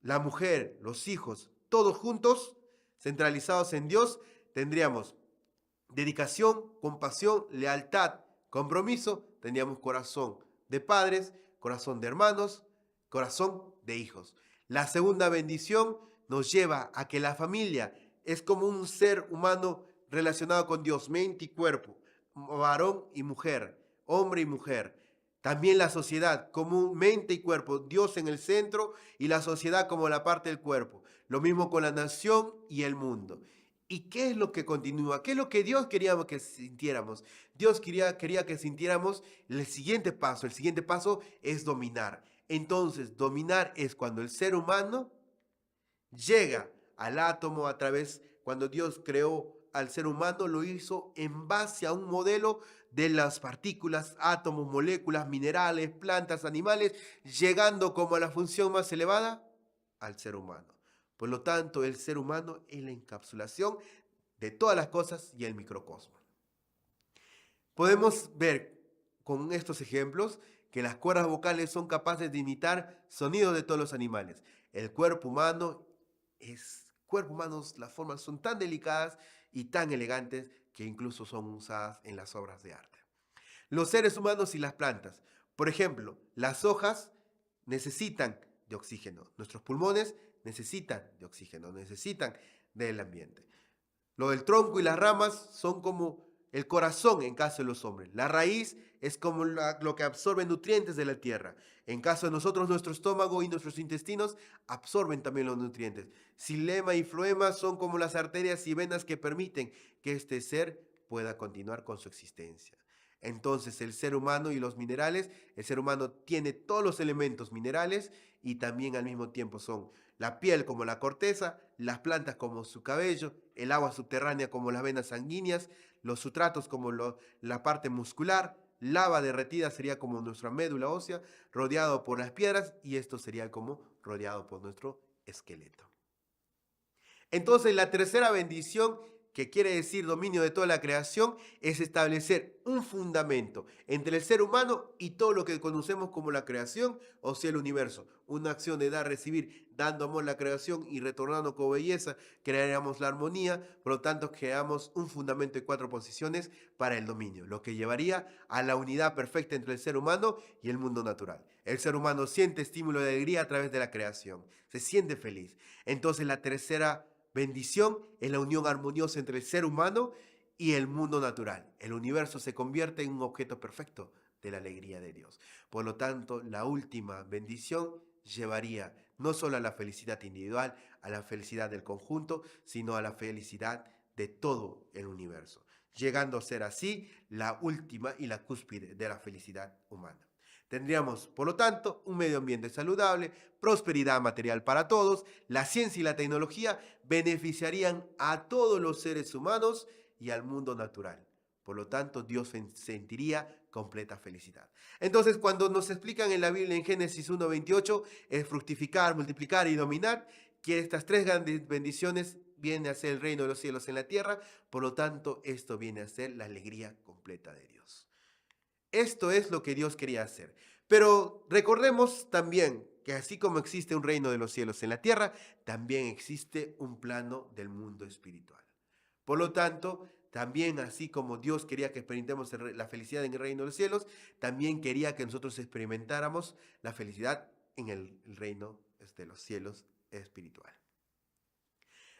la mujer, los hijos, todos juntos, centralizados en Dios, tendríamos dedicación, compasión, lealtad, compromiso, tendríamos corazón de padres, corazón de hermanos, corazón de hijos. La segunda bendición nos lleva a que la familia es como un ser humano relacionado con Dios, mente y cuerpo, varón y mujer, hombre y mujer. También la sociedad como mente y cuerpo, Dios en el centro y la sociedad como la parte del cuerpo. Lo mismo con la nación y el mundo. ¿Y qué es lo que continúa? ¿Qué es lo que Dios quería que sintiéramos? Dios quería que sintiéramos el siguiente paso. El siguiente paso es dominar. Entonces, dominar es cuando el ser humano llega al átomo cuando Dios creó al ser humano, lo hizo en base a un modelo de las partículas, átomos, moléculas, minerales, plantas, animales, llegando como a la función más elevada al ser humano. Por lo tanto, el ser humano es la encapsulación de todas las cosas y el microcosmos. Podemos ver con estos ejemplos que las cuerdas vocales son capaces de imitar sonidos de todos los animales. El cuerpo humano, las formas son tan delicadas y tan elegantes que incluso son usadas en las obras de arte. Los seres humanos y las plantas. Por ejemplo, las hojas necesitan de oxígeno. Nuestros pulmones necesitan de oxígeno, necesitan del ambiente. Lo del tronco y las ramas son como el corazón en caso de los hombres. La raíz es como lo que absorbe nutrientes de la tierra. En caso de nosotros, nuestro estómago y nuestros intestinos absorben también los nutrientes. Xilema y floema son como las arterias y venas que permiten que este ser pueda continuar con su existencia. Entonces, el ser humano y los minerales, el ser humano tiene todos los elementos minerales y también al mismo tiempo son la piel como la corteza, las plantas como su cabello, el agua subterránea como las venas sanguíneas, los sustratos como la parte muscular, lava derretida sería como nuestra médula ósea, rodeado por las piedras, y esto sería como rodeado por nuestro esqueleto. Entonces, la tercera bendición, que quiere decir dominio de toda la creación, es establecer un fundamento entre el ser humano y todo lo que conocemos como la creación, o sea, el universo. Una acción de dar, recibir, dando amor a la creación y retornando con belleza, crearíamos la armonía. Por lo tanto, creamos un fundamento de 4 posiciones para el dominio, lo que llevaría a la unidad perfecta entre el ser humano y el mundo natural. El ser humano siente estímulo de alegría a través de la creación, se siente feliz. Entonces, la tercera bendición es la unión armoniosa entre el ser humano y el mundo natural. El universo se convierte en un objeto perfecto de la alegría de Dios. Por lo tanto, la última bendición llevaría no solo a la felicidad individual, a la felicidad del conjunto, sino a la felicidad de todo el universo, llegando a ser así la última y la cúspide de la felicidad humana. Tendríamos, por lo tanto, un medio ambiente saludable, prosperidad material para todos, la ciencia y la tecnología beneficiarían a todos los seres humanos y al mundo natural. Por lo tanto, Dios sentiría completa felicidad. Entonces, cuando nos explican en la Biblia en Génesis 1:28, es fructificar, multiplicar y dominar, que estas 3 grandes bendiciones vienen a ser el reino de los cielos en la tierra. Por lo tanto, esto viene a ser la alegría completa de Dios. Esto es lo que Dios quería hacer. Pero recordemos también que así como existe un reino de los cielos en la tierra, también existe un plano del mundo espiritual. Por lo tanto, también así como Dios quería que experimentemos la felicidad en el reino de los cielos, también quería que nosotros experimentáramos la felicidad en el reino de los cielos espiritual.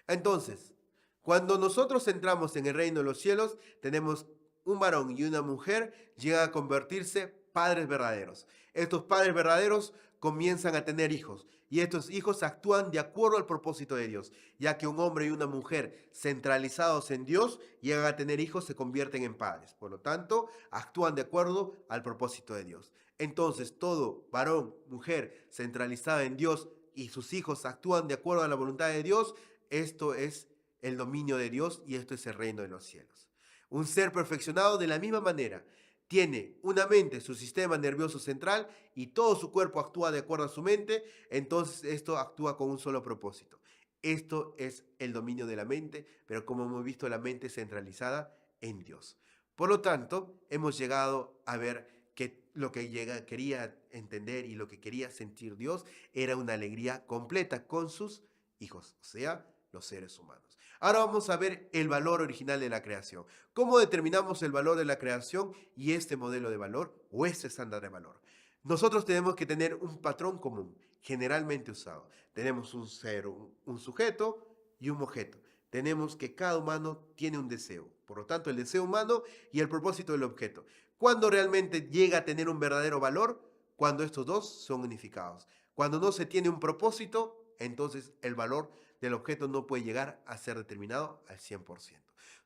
Entonces, cuando nosotros entramos en el reino de los cielos, tenemos un varón y una mujer llegan a convertirse padres verdaderos. Estos padres verdaderos comienzan a tener hijos y estos hijos actúan de acuerdo al propósito de Dios, ya que un hombre y una mujer centralizados en Dios llegan a tener hijos, se convierten en padres. Por lo tanto, actúan de acuerdo al propósito de Dios. Entonces, todo varón, mujer centralizada en Dios y sus hijos actúan de acuerdo a la voluntad de Dios, esto es el dominio de Dios y esto es el reino de los cielos. Un ser perfeccionado de la misma manera tiene una mente, su sistema nervioso central y todo su cuerpo actúa de acuerdo a su mente, entonces esto actúa con un solo propósito. Esto es el dominio de la mente, pero como hemos visto, la mente centralizada en Dios. Por lo tanto, hemos llegado a ver que lo que quería entender y lo que quería sentir Dios era una alegría completa con sus hijos, o sea, los seres humanos. Ahora vamos a ver el valor original de la creación. ¿Cómo determinamos el valor de la creación y este modelo de valor o este estándar de valor? Nosotros tenemos que tener un patrón común, generalmente usado. Tenemos un ser, un sujeto y un objeto. Tenemos que cada humano tiene un deseo. Por lo tanto, el deseo humano y el propósito del objeto. ¿Cuándo realmente llega a tener un verdadero valor? Cuando estos dos son unificados. Cuando no se tiene un propósito, entonces el valor del objeto no puede llegar a ser determinado al 100%.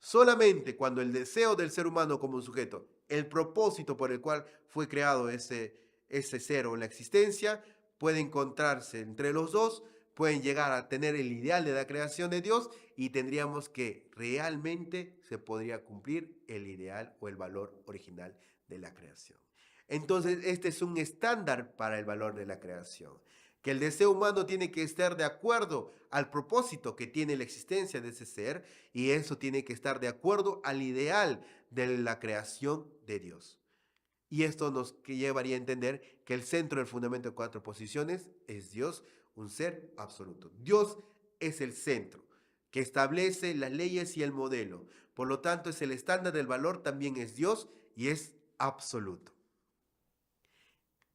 Solamente cuando el deseo del ser humano como un sujeto, el propósito por el cual fue creado ese ser o la existencia, puede encontrarse entre los dos, pueden llegar a tener el ideal de la creación de Dios y tendríamos que realmente se podría cumplir el ideal o el valor original de la creación. Entonces, este es un estándar para el valor de la creación, que el deseo humano tiene que estar de acuerdo al propósito que tiene la existencia de ese ser y eso tiene que estar de acuerdo al ideal de la creación de Dios. Y esto nos llevaría a entender que el centro del fundamento de cuatro posiciones es Dios, un ser absoluto. Dios es el centro que establece las leyes y el modelo. Por lo tanto, es el estándar del valor, también es Dios y es absoluto.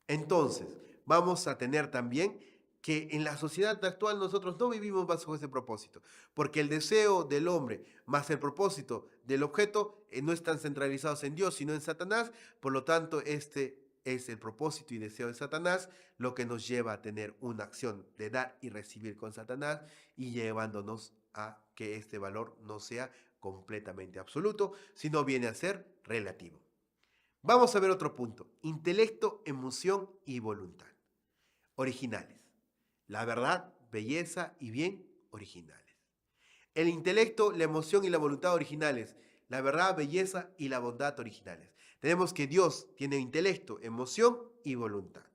Entonces, vamos a tener también que en la sociedad actual nosotros no vivimos bajo ese propósito, porque el deseo del hombre más el propósito del objeto no están centralizados en Dios, sino en Satanás. Por lo tanto, este es el propósito y deseo de Satanás, lo que nos lleva a tener una acción de dar y recibir con Satanás y llevándonos a que este valor no sea completamente absoluto, sino viene a ser relativo. Vamos a ver otro punto: intelecto, emoción y voluntad. Originales. La verdad, belleza y bien, originales. El intelecto, la emoción y la voluntad, originales. La verdad, belleza y la bondad, originales. Tenemos que Dios tiene intelecto, emoción y voluntad.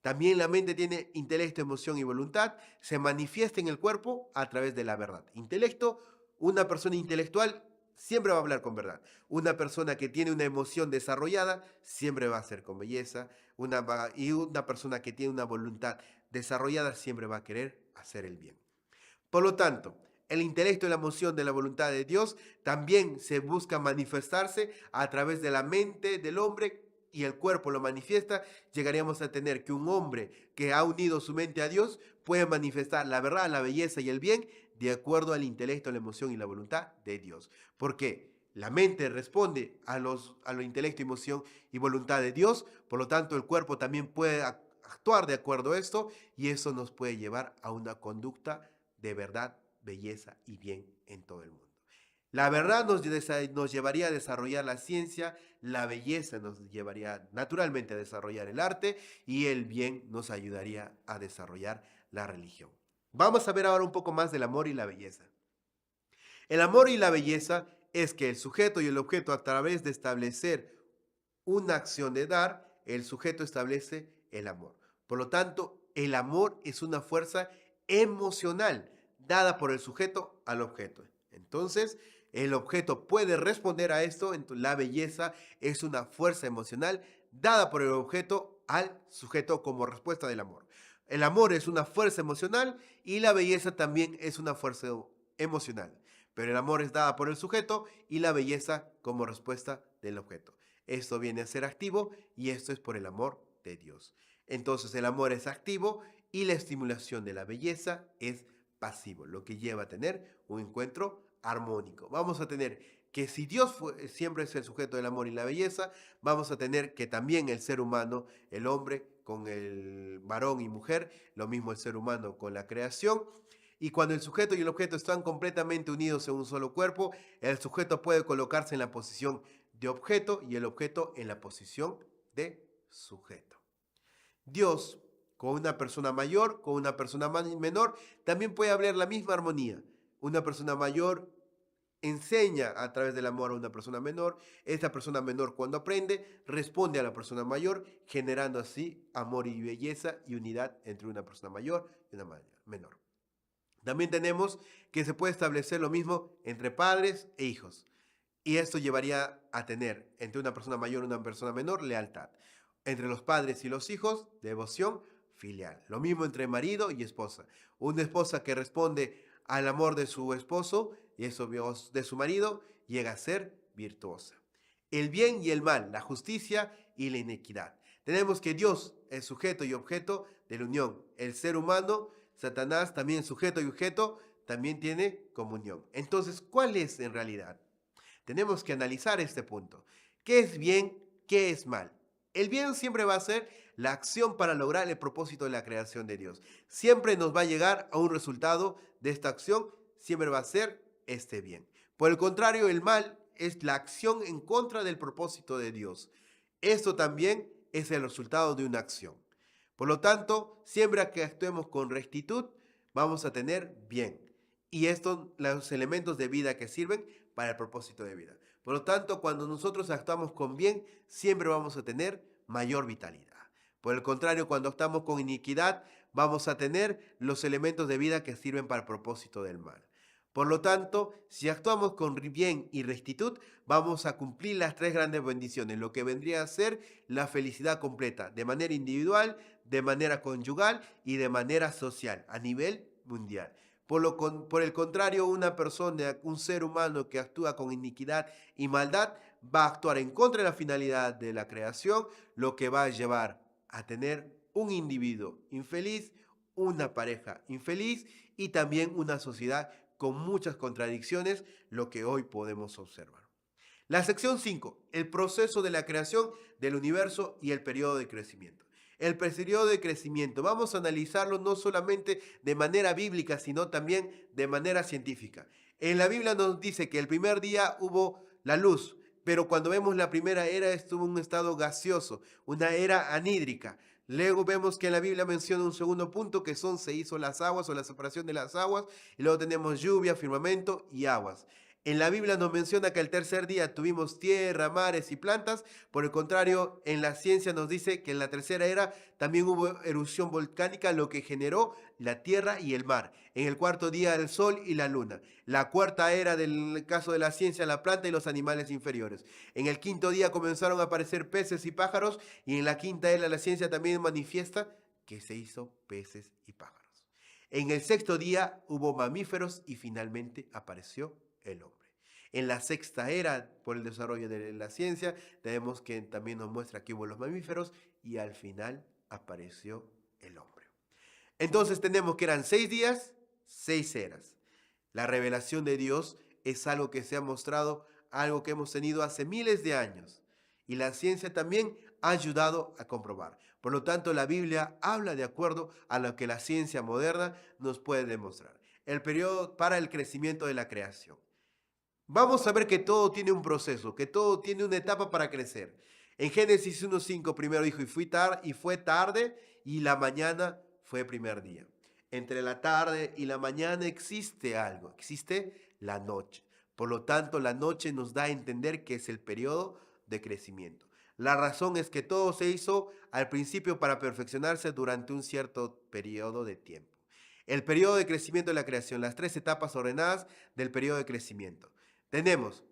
También la mente tiene intelecto, emoción y voluntad. Se manifiesta en el cuerpo a través de la verdad. Intelecto, una persona intelectual siempre va a hablar con verdad. Una persona que tiene una emoción desarrollada siempre va a ser con belleza. Y una persona que tiene una voluntad desarrollada siempre va a querer hacer el bien. Por lo tanto, el intelecto y la emoción de la voluntad de Dios también se busca manifestarse a través de la mente del hombre y el cuerpo lo manifiesta. Llegaríamos a tener que un hombre que ha unido su mente a Dios puede manifestar la verdad, la belleza y el bien de acuerdo al intelecto, la emoción y la voluntad de Dios. ¿Por qué? La mente responde a lo intelecto, emoción y voluntad de Dios. Por lo tanto, el cuerpo también puede actuar de acuerdo a esto y eso nos puede llevar a una conducta de verdad, belleza y bien en todo el mundo. La verdad nos llevaría a desarrollar la ciencia, la belleza nos llevaría naturalmente a desarrollar el arte y el bien nos ayudaría a desarrollar la religión. Vamos a ver ahora un poco más del amor y la belleza. El amor y la belleza es que el sujeto y el objeto, a través de establecer una acción de dar, el sujeto establece el amor. Por lo tanto, el amor es una fuerza emocional dada por el sujeto al objeto. Entonces, el objeto puede responder a esto. Entonces, la belleza es una fuerza emocional dada por el objeto al sujeto como respuesta del amor. El amor es una fuerza emocional y la belleza también es una fuerza emocional. Pero el amor es dada por el sujeto y la belleza como respuesta del objeto. Esto viene a ser activo y esto es por el amor de Dios. Entonces el amor es activo y la estimulación de la belleza es pasivo, lo que lleva a tener un encuentro armónico. Vamos a tener que si Dios siempre es el sujeto del amor y la belleza, vamos a tener que también el ser humano, el hombre con el varón y mujer, lo mismo el ser humano con la creación. Y cuando el sujeto y el objeto están completamente unidos en un solo cuerpo, el sujeto puede colocarse en la posición de objeto y el objeto en la posición de sujeto. Dios, con una persona mayor, con una persona menor, también puede haber la misma armonía. Una persona mayor enseña a través del amor a una persona menor. Esta persona menor, cuando aprende, responde a la persona mayor, generando así amor y belleza y unidad entre una persona mayor y una menor. También tenemos que se puede establecer lo mismo entre padres e hijos. Y esto llevaría a tener entre una persona mayor y una persona menor lealtad. Entre los padres y los hijos, devoción filial. Lo mismo entre marido y esposa. Una esposa que responde al amor de su esposo y eso de su marido llega a ser virtuosa. El bien y el mal, la justicia y la inequidad. Tenemos que Dios es sujeto y objeto de la unión. El ser humano, Satanás, también sujeto y objeto, también tiene comunión. Entonces, ¿cuál es en realidad? Tenemos que analizar este punto. ¿Qué es bien? ¿Qué es mal? El bien siempre va a ser la acción para lograr el propósito de la creación de Dios. Siempre nos va a llegar a un resultado de esta acción, siempre va a ser este bien. Por el contrario, el mal es la acción en contra del propósito de Dios. Esto también es el resultado de una acción. Por lo tanto, siempre que actuemos con rectitud, vamos a tener bien. Y estos los elementos de vida que sirven para el propósito de vida. Por lo tanto, cuando nosotros actuamos con bien, siempre vamos a tener mayor vitalidad. Por el contrario, cuando actuamos con iniquidad, vamos a tener los elementos de vida que sirven para el propósito del mal. Por lo tanto, si actuamos con bien y rectitud, vamos a cumplir las tres grandes bendiciones, lo que vendría a ser la felicidad completa, de manera individual, de manera conyugal y de manera social, a nivel mundial. Por el contrario, una persona, un ser humano que actúa con iniquidad y maldad, va a actuar en contra de la finalidad de la creación, lo que va a llevar a tener un individuo infeliz, una pareja infeliz y también una sociedad con muchas contradicciones, lo que hoy podemos observar. La sección 5, el proceso de la creación del universo y el periodo de crecimiento. El periodo de crecimiento, vamos a analizarlo no solamente de manera bíblica, sino también de manera científica. En la Biblia nos dice que el primer día hubo la luz, pero cuando vemos la primera era estuvo en un estado gaseoso, una era anhídrica. Luego vemos que en la Biblia menciona un segundo punto que se hizo las aguas o la separación de las aguas, y luego tenemos lluvia, firmamento y aguas. En la Biblia nos menciona que el tercer día tuvimos tierra, mares y plantas. Por el contrario, en la ciencia nos dice que en la tercera era también hubo erupción volcánica, lo que generó la tierra y el mar. En el cuarto día el sol y la luna. La cuarta era, del caso de la ciencia, la planta y los animales inferiores. En el quinto día comenzaron a aparecer peces y pájaros, y en la quinta era la ciencia también manifiesta que se hizo peces y pájaros. En el sexto día hubo mamíferos y finalmente apareció el hombre. En la sexta era, por el desarrollo de la ciencia, tenemos que también nos muestra que hubo los mamíferos y al final apareció el hombre. Entonces tenemos que eran 6 días, 6 eras. La revelación de Dios es algo que se ha mostrado, algo que hemos tenido hace miles de años. Y la ciencia también ha ayudado a comprobar. Por lo tanto, la Biblia habla de acuerdo a lo que la ciencia moderna nos puede demostrar. El periodo para el crecimiento de la creación. Vamos a ver que todo tiene un proceso, que todo tiene una etapa para crecer. En Génesis 1:5 primero dijo, y fue tarde y la mañana fue primer día. Entre la tarde y la mañana existe algo, existe la noche. Por lo tanto, la noche nos da a entender que es el periodo de crecimiento. La razón es que todo se hizo al principio para perfeccionarse durante un cierto periodo de tiempo. El periodo de crecimiento de la creación, las tres etapas ordenadas del periodo de crecimiento. Tenemos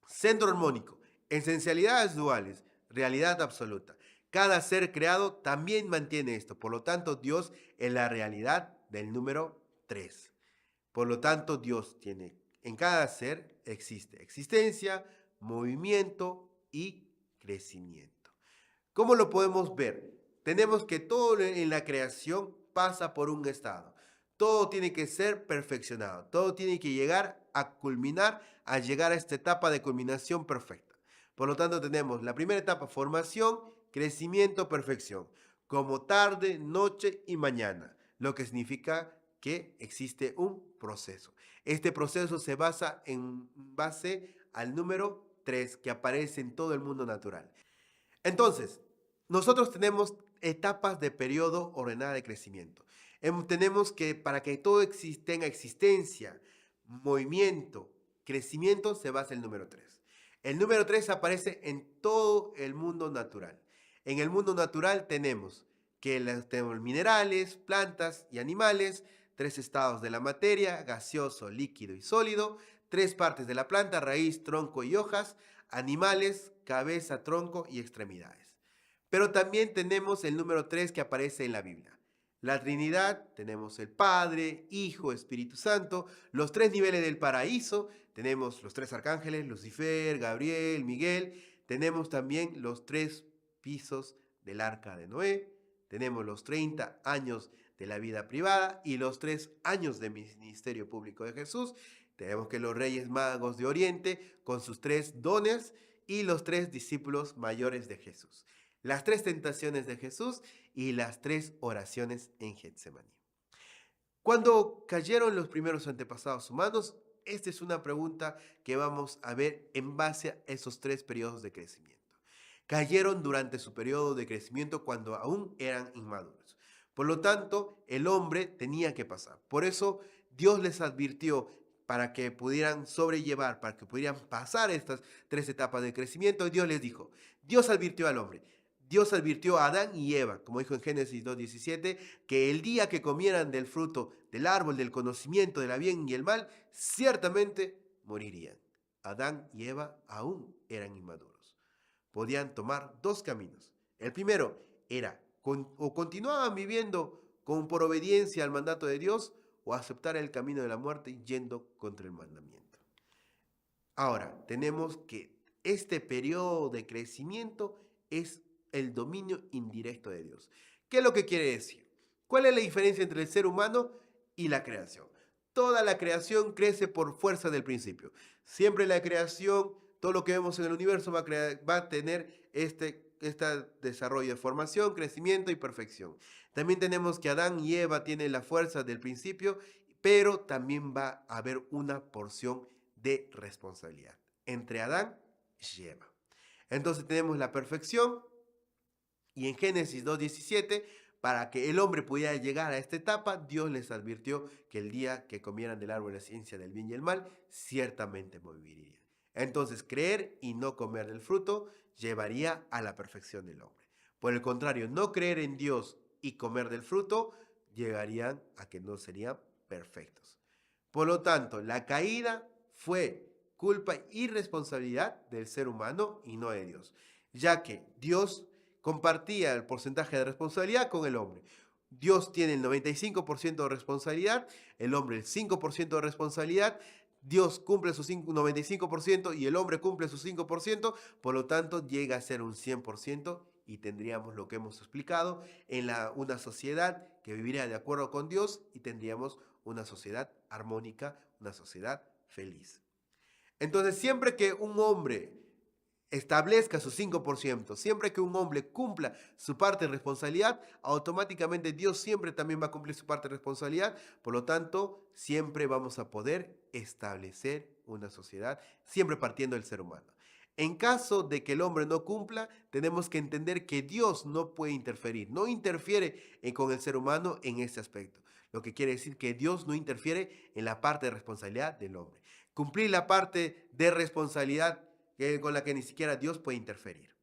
centro armónico, esencialidades duales, realidad absoluta. Cada ser creado también mantiene esto. Por lo tanto, Dios es la realidad del número 3. Por lo tanto, Dios tiene, en cada ser existe existencia, movimiento y crecimiento. ¿Cómo lo podemos ver? Tenemos que todo en la creación pasa por un estado. Todo tiene que ser perfeccionado. Todo tiene que llegar a culminar, a llegar a esta etapa de culminación perfecta. Por lo tanto, tenemos la primera etapa, formación, crecimiento, perfección, como tarde, noche y mañana, lo que significa que existe un proceso. Este proceso se basa en base al número 3 que aparece en todo el mundo natural. Entonces, nosotros tenemos etapas de periodo ordenada de crecimiento. Tenemos que para que todo tenga existencia, movimiento, crecimiento, se basa el número 3. El número 3 aparece en todo el mundo natural. En el mundo natural tenemos tenemos minerales, plantas y animales, 3 estados de la materia, gaseoso, líquido y sólido, 3 partes de la planta, raíz, tronco y hojas, animales, cabeza, tronco y extremidades. Pero también tenemos el número 3 que aparece en la Biblia. La Trinidad, tenemos el Padre, Hijo, Espíritu Santo, los 3 niveles del paraíso, tenemos los 3 arcángeles, Lucifer, Gabriel, Miguel, tenemos también los 3 pisos del arca de Noé, tenemos los 30 años de la vida privada y los 3 años de ministerio público de Jesús. Tenemos que los reyes magos de Oriente con sus 3 dones y los 3 discípulos mayores de Jesús. las 3 tentaciones de Jesús y las 3 oraciones en Getsemaní. Cuando cayeron los primeros antepasados humanos, esta es una pregunta que vamos a ver en base a esos 3 periodos de crecimiento. Cayeron durante su periodo de crecimiento cuando aún eran inmaduros. Por lo tanto, el hombre tenía que pasar. Por eso Dios les advirtió para que pudieran sobrellevar, para que pudieran pasar estas 3 etapas de crecimiento. Dios les dijo, Dios advirtió al hombre. Dios advirtió a Adán y Eva, como dijo en Génesis 2:17, que el día que comieran del fruto del árbol del conocimiento del bien y el mal, ciertamente morirían. Adán y Eva aún eran inmaduros. Podían tomar 2 caminos. El primero era o continuaban viviendo por obediencia al mandato de Dios o aceptar el camino de la muerte yendo contra el mandamiento. Ahora, tenemos que este periodo de crecimiento es el dominio indirecto de Dios. ¿Qué es lo que quiere decir? ¿Cuál es la diferencia entre el ser humano y la creación? Toda la creación crece por fuerza del principio. Siempre la creación, todo lo que vemos en el universo va a tener este desarrollo de formación, crecimiento y perfección. También tenemos que Adán y Eva tienen la fuerza del principio, pero también va a haber una porción de responsabilidad entre Adán y Eva. Entonces tenemos la perfección y en Génesis 2:17, para que el hombre pudiera llegar a esta etapa, Dios les advirtió que el día que comieran del árbol de la ciencia del bien y el mal, ciertamente morirían. Entonces, creer y no comer del fruto llevaría a la perfección del hombre. Por el contrario, no creer en Dios y comer del fruto llegarían a que no serían perfectos. Por lo tanto, la caída fue culpa y responsabilidad del ser humano y no de Dios, ya que Dios compartía el porcentaje de responsabilidad con el hombre. Dios tiene el 95% de responsabilidad, el hombre el 5% de responsabilidad. Dios cumple su 95% y el hombre cumple su 5%, por lo tanto llega a ser un 100% y tendríamos lo que hemos explicado en una sociedad que viviría de acuerdo con Dios y tendríamos una sociedad armónica, una sociedad feliz. Entonces, siempre que un hombre establezca su 5%, siempre que un hombre cumpla su parte de responsabilidad, automáticamente Dios siempre también va a cumplir su parte de responsabilidad. Por lo tanto, siempre vamos a poder establecer una sociedad, siempre partiendo del ser humano. En caso de que el hombre no cumpla, tenemos que entender que Dios no puede interferir, no interfiere con el ser humano en ese aspecto. Lo que quiere decir que Dios no interfiere en la parte de responsabilidad del hombre. Cumplir la parte de responsabilidad con la que ni siquiera Dios puede interferir.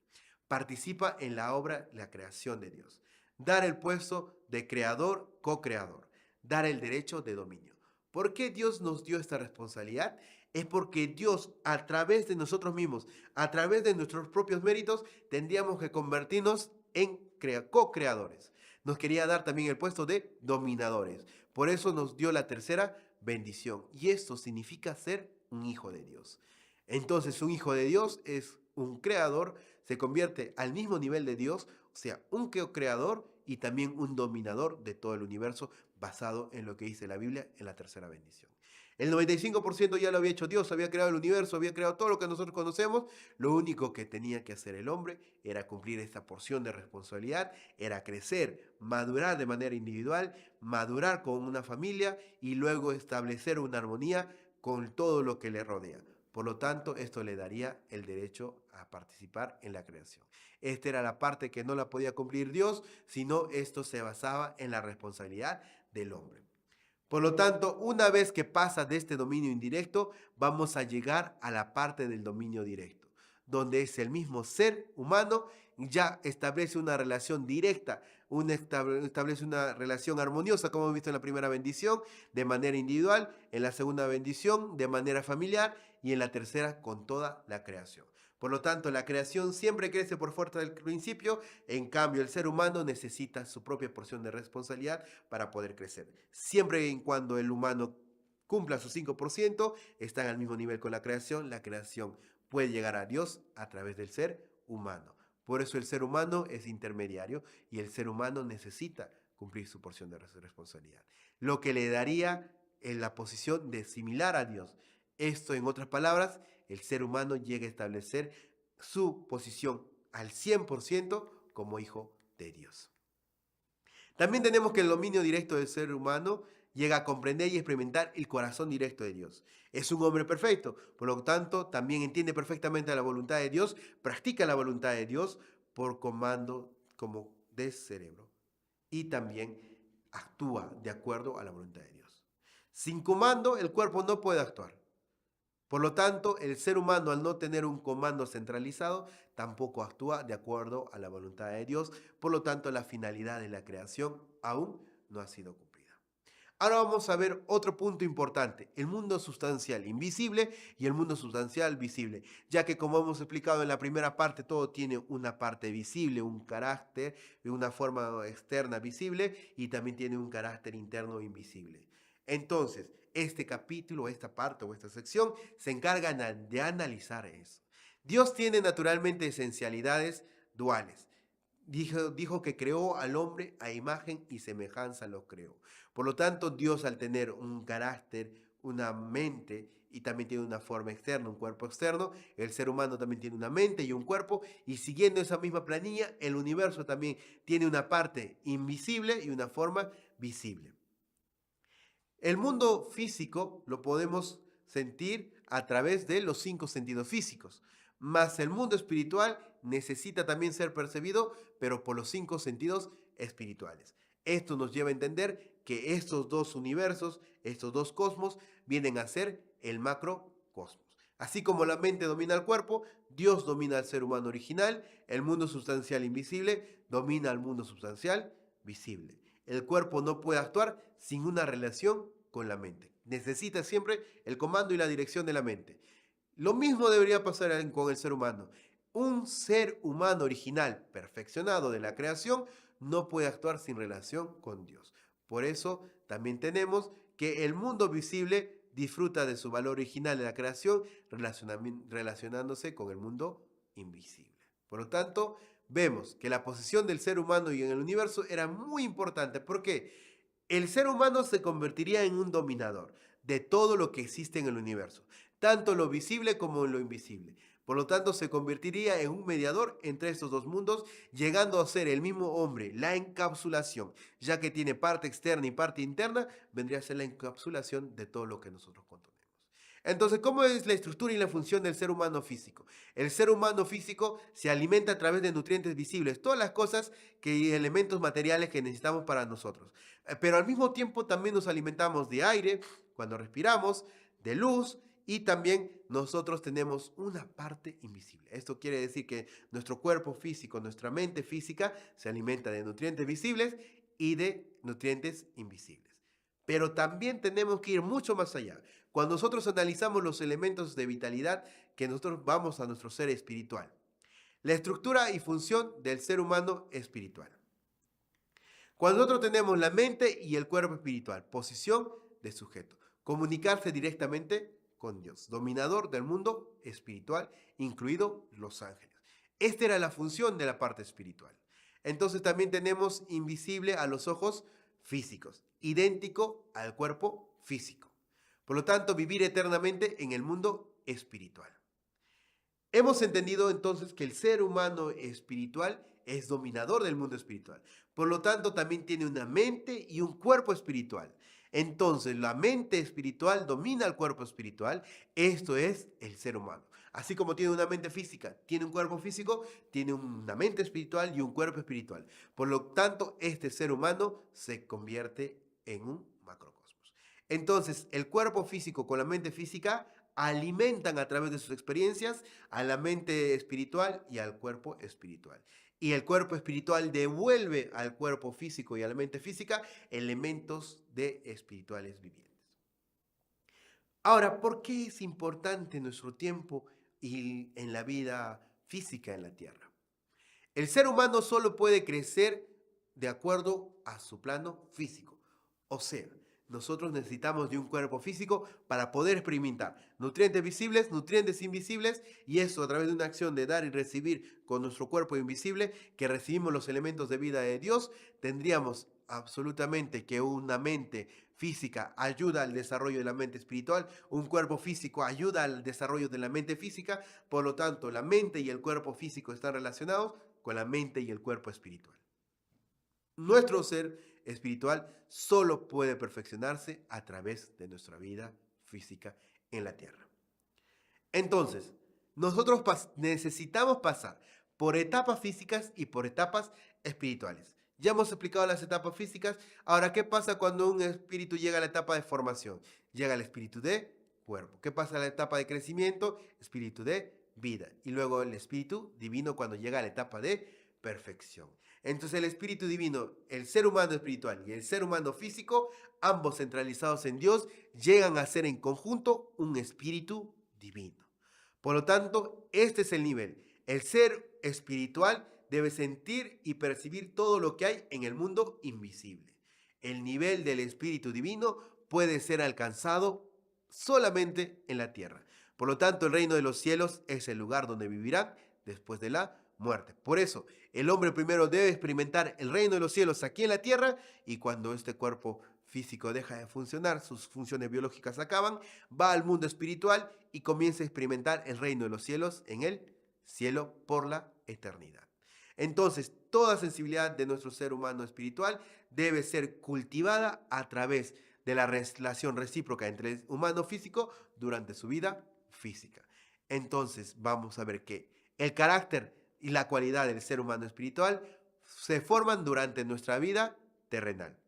Participa en la obra, la creación de Dios. Dar el puesto de creador, co-creador. Dar el derecho de dominio. ¿Por qué Dios nos dio esta responsabilidad? Es porque Dios, a través de nosotros mismos, a través de nuestros propios méritos, tendríamos que convertirnos en co-creadores. Nos quería dar también el puesto de dominadores. Por eso nos dio la tercera bendición. Y esto significa ser un hijo de Dios. Entonces, un hijo de Dios es un creador, se convierte al mismo nivel de Dios, o sea, un creador y también un dominador de todo el universo, basado en lo que dice la Biblia en la tercera bendición. El 95% ya lo había hecho Dios, había creado el universo, había creado todo lo que nosotros conocemos. Lo único que tenía que hacer el hombre era cumplir esta porción de responsabilidad, era crecer, madurar de manera individual, madurar con una familia y luego establecer una armonía con todo lo que le rodea. Por lo tanto, esto le daría el derecho a participar en la creación. Esta era la parte que no la podía cumplir Dios, sino esto se basaba en la responsabilidad del hombre. Por lo tanto, una vez que pasa de este dominio indirecto, vamos a llegar a la parte del dominio directo, donde es el mismo ser humano, ya establece una relación directa, establece una relación armoniosa, como hemos visto en la primera bendición, de manera individual, en la segunda bendición, de manera familiar, y en la tercera, con toda la creación. Por lo tanto, la creación siempre crece por fuerza del principio, en cambio el ser humano necesita su propia porción de responsabilidad para poder crecer. Siempre y cuando el humano cumpla su 5%, están al mismo nivel con la creación puede llegar a Dios a través del ser humano. Por eso el ser humano es intermediario y el ser humano necesita cumplir su porción de responsabilidad. Lo que le daría en la posición de similar a Dios. Esto, en otras palabras, el ser humano llega a establecer su posición al 100% como hijo de Dios. También tenemos que el dominio directo del ser humano llega a comprender y experimentar el corazón directo de Dios. Es un hombre perfecto, por lo tanto, también entiende perfectamente la voluntad de Dios, practica la voluntad de Dios por comando como de cerebro y también actúa de acuerdo a la voluntad de Dios. Sin comando, el cuerpo no puede actuar. Por lo tanto, el ser humano, al no tener un comando centralizado, tampoco actúa de acuerdo a la voluntad de Dios. Por lo tanto, la finalidad de la creación aún no ha sido cumplida. Ahora vamos a ver otro punto importante, el mundo sustancial invisible y el mundo sustancial visible, ya que como hemos explicado en la primera parte, todo tiene una parte visible, un carácter, una forma externa visible y también tiene un carácter interno invisible. Entonces, este capítulo, esta parte o esta sección se encarga de analizar eso. Dios tiene naturalmente esencialidades duales. Dijo que creó al hombre a imagen y semejanza lo creó. Por lo tanto, Dios al tener un carácter, una mente y también tiene una forma externa, un cuerpo externo, el ser humano también tiene una mente y un cuerpo, y siguiendo esa misma planilla, el universo también tiene una parte invisible y una forma visible. El mundo físico lo podemos sentir a través de los 5 sentidos físicos, mas el mundo espiritual necesita también ser percibido, pero por los 5 sentidos espirituales. Esto nos lleva a entender que estos dos universos, estos dos cosmos, vienen a ser el macrocosmos. Así como la mente domina el cuerpo, Dios domina al ser humano original, el mundo sustancial invisible domina al mundo sustancial visible. El cuerpo no puede actuar sin una relación con la mente. Necesita siempre el comando y la dirección de la mente. Lo mismo debería pasar con el ser humano. Un ser humano original, perfeccionado de la creación, no puede actuar sin relación con Dios. Por eso también tenemos que el mundo visible disfruta de su valor original de la creación relacionándose con el mundo invisible. Por lo tanto, vemos que la posición del ser humano y en el universo era muy importante. ¿Por qué? El ser humano se convertiría en un dominador de todo lo que existe en el universo, tanto lo visible como en lo invisible. Por lo tanto, se convertiría en un mediador entre estos dos mundos, llegando a ser el mismo hombre, la encapsulación, ya que tiene parte externa y parte interna, vendría a ser la encapsulación de todo lo que nosotros contenemos. Entonces, ¿cómo es la estructura y la función del ser humano físico? El ser humano físico se alimenta a través de nutrientes visibles, todas las cosas y elementos materiales que necesitamos para nosotros. Pero al mismo tiempo también nos alimentamos de aire cuando respiramos, de luz y también nosotros tenemos una parte invisible. Esto quiere decir que nuestro cuerpo físico, nuestra mente física se alimenta de nutrientes visibles y de nutrientes invisibles. Pero también tenemos que ir mucho más allá. Cuando nosotros analizamos los elementos de vitalidad, que nosotros vamos a nuestro ser espiritual. La estructura y función del ser humano espiritual. Cuando nosotros tenemos la mente y el cuerpo espiritual, posición de sujeto, comunicarse directamente con Dios, dominador del mundo espiritual, incluido los ángeles. Esta era la función de la parte espiritual. Entonces también tenemos invisible a los ojos físicos, idéntico al cuerpo físico. Por lo tanto, vivir eternamente en el mundo espiritual. Hemos entendido entonces que el ser humano espiritual es dominador del mundo espiritual. Por lo tanto, también tiene una mente y un cuerpo espiritual. Entonces, la mente espiritual domina al cuerpo espiritual. Esto es el ser humano. Así como tiene una mente física, tiene un cuerpo físico, tiene una mente espiritual y un cuerpo espiritual. Por lo tanto, este ser humano se convierte en un macrocosmos. Entonces, el cuerpo físico con la mente física alimentan a través de sus experiencias a la mente espiritual y al cuerpo espiritual. Y el cuerpo espiritual devuelve al cuerpo físico y a la mente física elementos de espirituales vivientes. Ahora, ¿por qué es importante nuestro tiempo y en la vida física en la Tierra? El ser humano solo puede crecer de acuerdo a su plano físico. O sea, nosotros necesitamos de un cuerpo físico para poder experimentar nutrientes visibles, nutrientes invisibles, y eso a través de una acción de dar y recibir con nuestro cuerpo invisible, que recibimos los elementos de vida de Dios, tendríamos absolutamente que una mente física ayuda al desarrollo de la mente espiritual, un cuerpo físico ayuda al desarrollo de la mente física, por lo tanto la mente y el cuerpo físico están relacionados con la mente y el cuerpo espiritual. Nuestro ser espiritual solo puede perfeccionarse a través de nuestra vida física en la tierra. Entonces, nosotros necesitamos pasar por etapas físicas y por etapas espirituales. Ya hemos explicado las etapas físicas. Ahora, ¿qué pasa cuando un espíritu llega a la etapa de formación? Llega el espíritu de cuerpo. ¿Qué pasa a la etapa de crecimiento? Espíritu de vida. Y luego el espíritu divino cuando llega a la etapa de perfección. Entonces el espíritu divino, el ser humano espiritual y el ser humano físico, ambos centralizados en Dios, llegan a ser en conjunto un espíritu divino. Por lo tanto, este es el nivel. El ser espiritual debe sentir y percibir todo lo que hay en el mundo invisible. El nivel del espíritu divino puede ser alcanzado solamente en la tierra. Por lo tanto, el reino de los cielos es el lugar donde vivirán después de la muerte. Por eso, el hombre primero debe experimentar el reino de los cielos aquí en la tierra, y cuando este cuerpo físico deja de funcionar, sus funciones biológicas acaban, va al mundo espiritual y comienza a experimentar el reino de los cielos en el cielo por la eternidad. Entonces, toda sensibilidad de nuestro ser humano espiritual debe ser cultivada a través de la relación recíproca entre el humano físico durante su vida física. Entonces, vamos a ver que el carácter y la cualidad del ser humano espiritual se forman durante nuestra vida terrenal.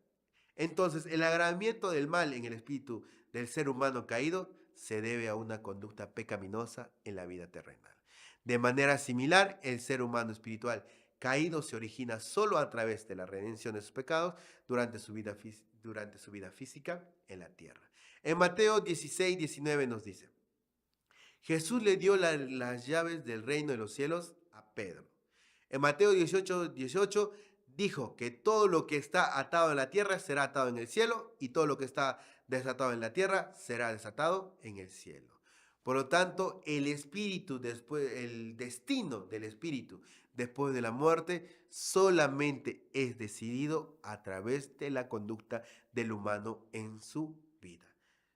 Entonces, el agravamiento del mal en el espíritu del ser humano caído se debe a una conducta pecaminosa en la vida terrenal. De manera similar, el ser humano espiritual caído se origina solo a través de la redención de sus pecados durante su vida física en la tierra. En Mateo 16, 19 nos dice: Jesús le dio las llaves del reino de los cielos a Pedro. En Mateo 18, 18 dijo que todo lo que está atado en la tierra será atado en el cielo, y todo lo que está desatado en la tierra será desatado en el cielo. Por lo tanto, el destino del espíritu después de la muerte solamente es decidido a través de la conducta del humano en su vida.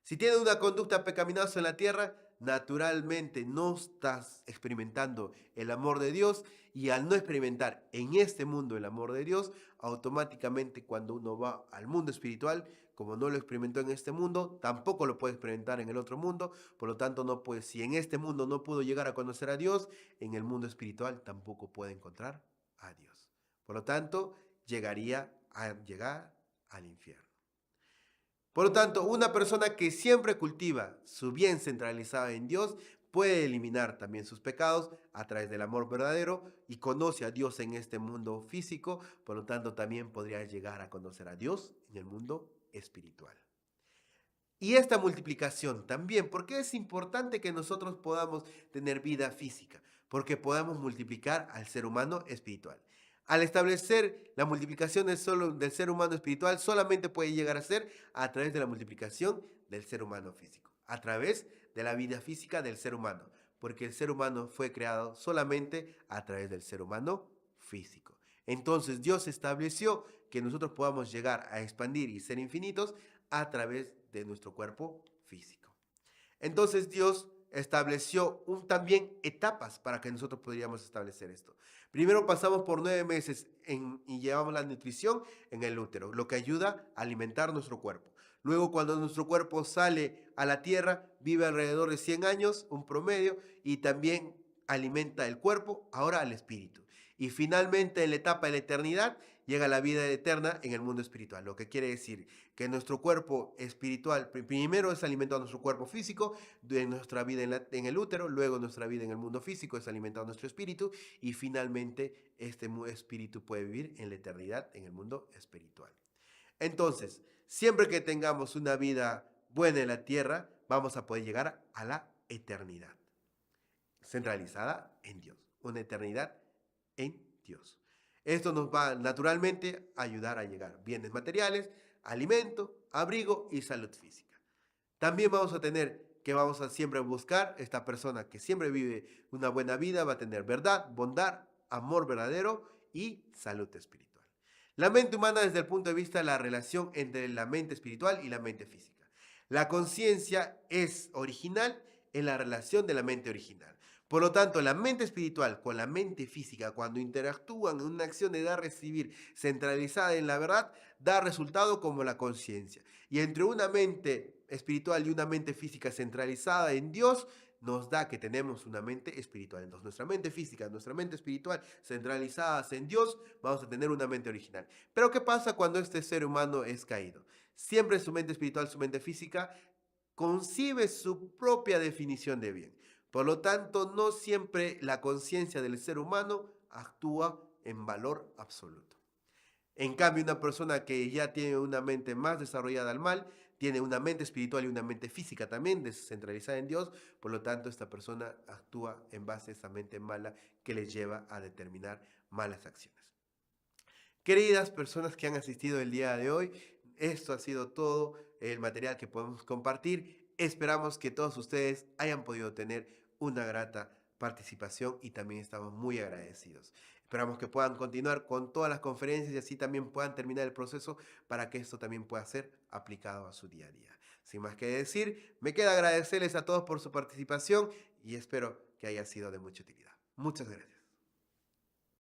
Si tiene una conducta pecaminosa en la tierra, naturalmente no estás experimentando el amor de Dios, y al no experimentar en este mundo el amor de Dios, automáticamente cuando uno va al mundo espiritual, como no lo experimentó en este mundo, tampoco lo puede experimentar en el otro mundo. Por lo tanto, no puede, si en este mundo no pudo llegar a conocer a Dios, en el mundo espiritual tampoco puede encontrar a Dios. Por lo tanto, llegaría a llegar al infierno. Por lo tanto, una persona que siempre cultiva su bien centralizado en Dios puede eliminar también sus pecados a través del amor verdadero y conoce a Dios en este mundo físico. Por lo tanto, también podría llegar a conocer a Dios en el mundo espiritual. Y esta multiplicación también, ¿por qué es importante que nosotros podamos tener vida física? Porque podamos multiplicar al ser humano espiritual. Al establecer la multiplicación del ser humano espiritual, solamente puede llegar a ser a través de la multiplicación del ser humano físico, a través de la vida física del ser humano, porque el ser humano fue creado solamente a través del ser humano físico. Entonces Dios estableció que nosotros podamos llegar a expandir y ser infinitos a través de nuestro cuerpo físico. Entonces Dios estableció también etapas para que nosotros podríamos establecer esto. Primero pasamos por 9 meses y llevamos la nutrición en el útero, lo que ayuda a alimentar nuestro cuerpo. Luego, cuando nuestro cuerpo sale a la tierra, vive alrededor de 100 años, un promedio, y también alimenta el cuerpo, ahora al espíritu. Y finalmente, en la etapa de la eternidad, llega la vida eterna en el mundo espiritual, lo que quiere decir que nuestro cuerpo espiritual primero es alimentado nuestro cuerpo físico, de nuestra vida en el útero, luego nuestra vida en el mundo físico es alimentado nuestro espíritu, y finalmente este espíritu puede vivir en la eternidad en el mundo espiritual. Entonces, siempre que tengamos una vida buena en la tierra, vamos a poder llegar a la eternidad, centralizada en Dios, una eternidad en Dios. Esto nos va naturalmente a ayudar a llegar bienes materiales, alimento, abrigo y salud física. También vamos a siempre buscar, esta persona que siempre vive una buena vida va a tener verdad, bondad, amor verdadero y salud espiritual. La mente humana, desde el punto de vista de la relación entre la mente espiritual y la mente física. La conciencia es original en la relación de la mente original. Por lo tanto, la mente espiritual con la mente física, cuando interactúan en una acción de dar-recibir centralizada en la verdad, da resultado como la conciencia. Y entre una mente espiritual y una mente física centralizada en Dios, nos da que tenemos una mente espiritual. Entonces, nuestra mente física, nuestra mente espiritual centralizadas en Dios, vamos a tener una mente original. Pero ¿qué pasa cuando este ser humano es caído? Siempre su mente espiritual, su mente física, concibe su propia definición de bien. Por lo tanto, no siempre la conciencia del ser humano actúa en valor absoluto. En cambio, una persona que ya tiene una mente más desarrollada al mal, tiene una mente espiritual y una mente física también descentralizada en Dios, por lo tanto, esta persona actúa en base a esa mente mala que le lleva a determinar malas acciones. Queridas personas que han asistido el día de hoy, esto ha sido todo el material que podemos compartir. Esperamos que todos ustedes hayan podido tener una grata participación y también estamos muy agradecidos. Esperamos que puedan continuar con todas las conferencias y así también puedan terminar el proceso para que esto también pueda ser aplicado a su día a día. Sin más que decir, me queda agradecerles a todos por su participación y espero que haya sido de mucha utilidad. Muchas gracias.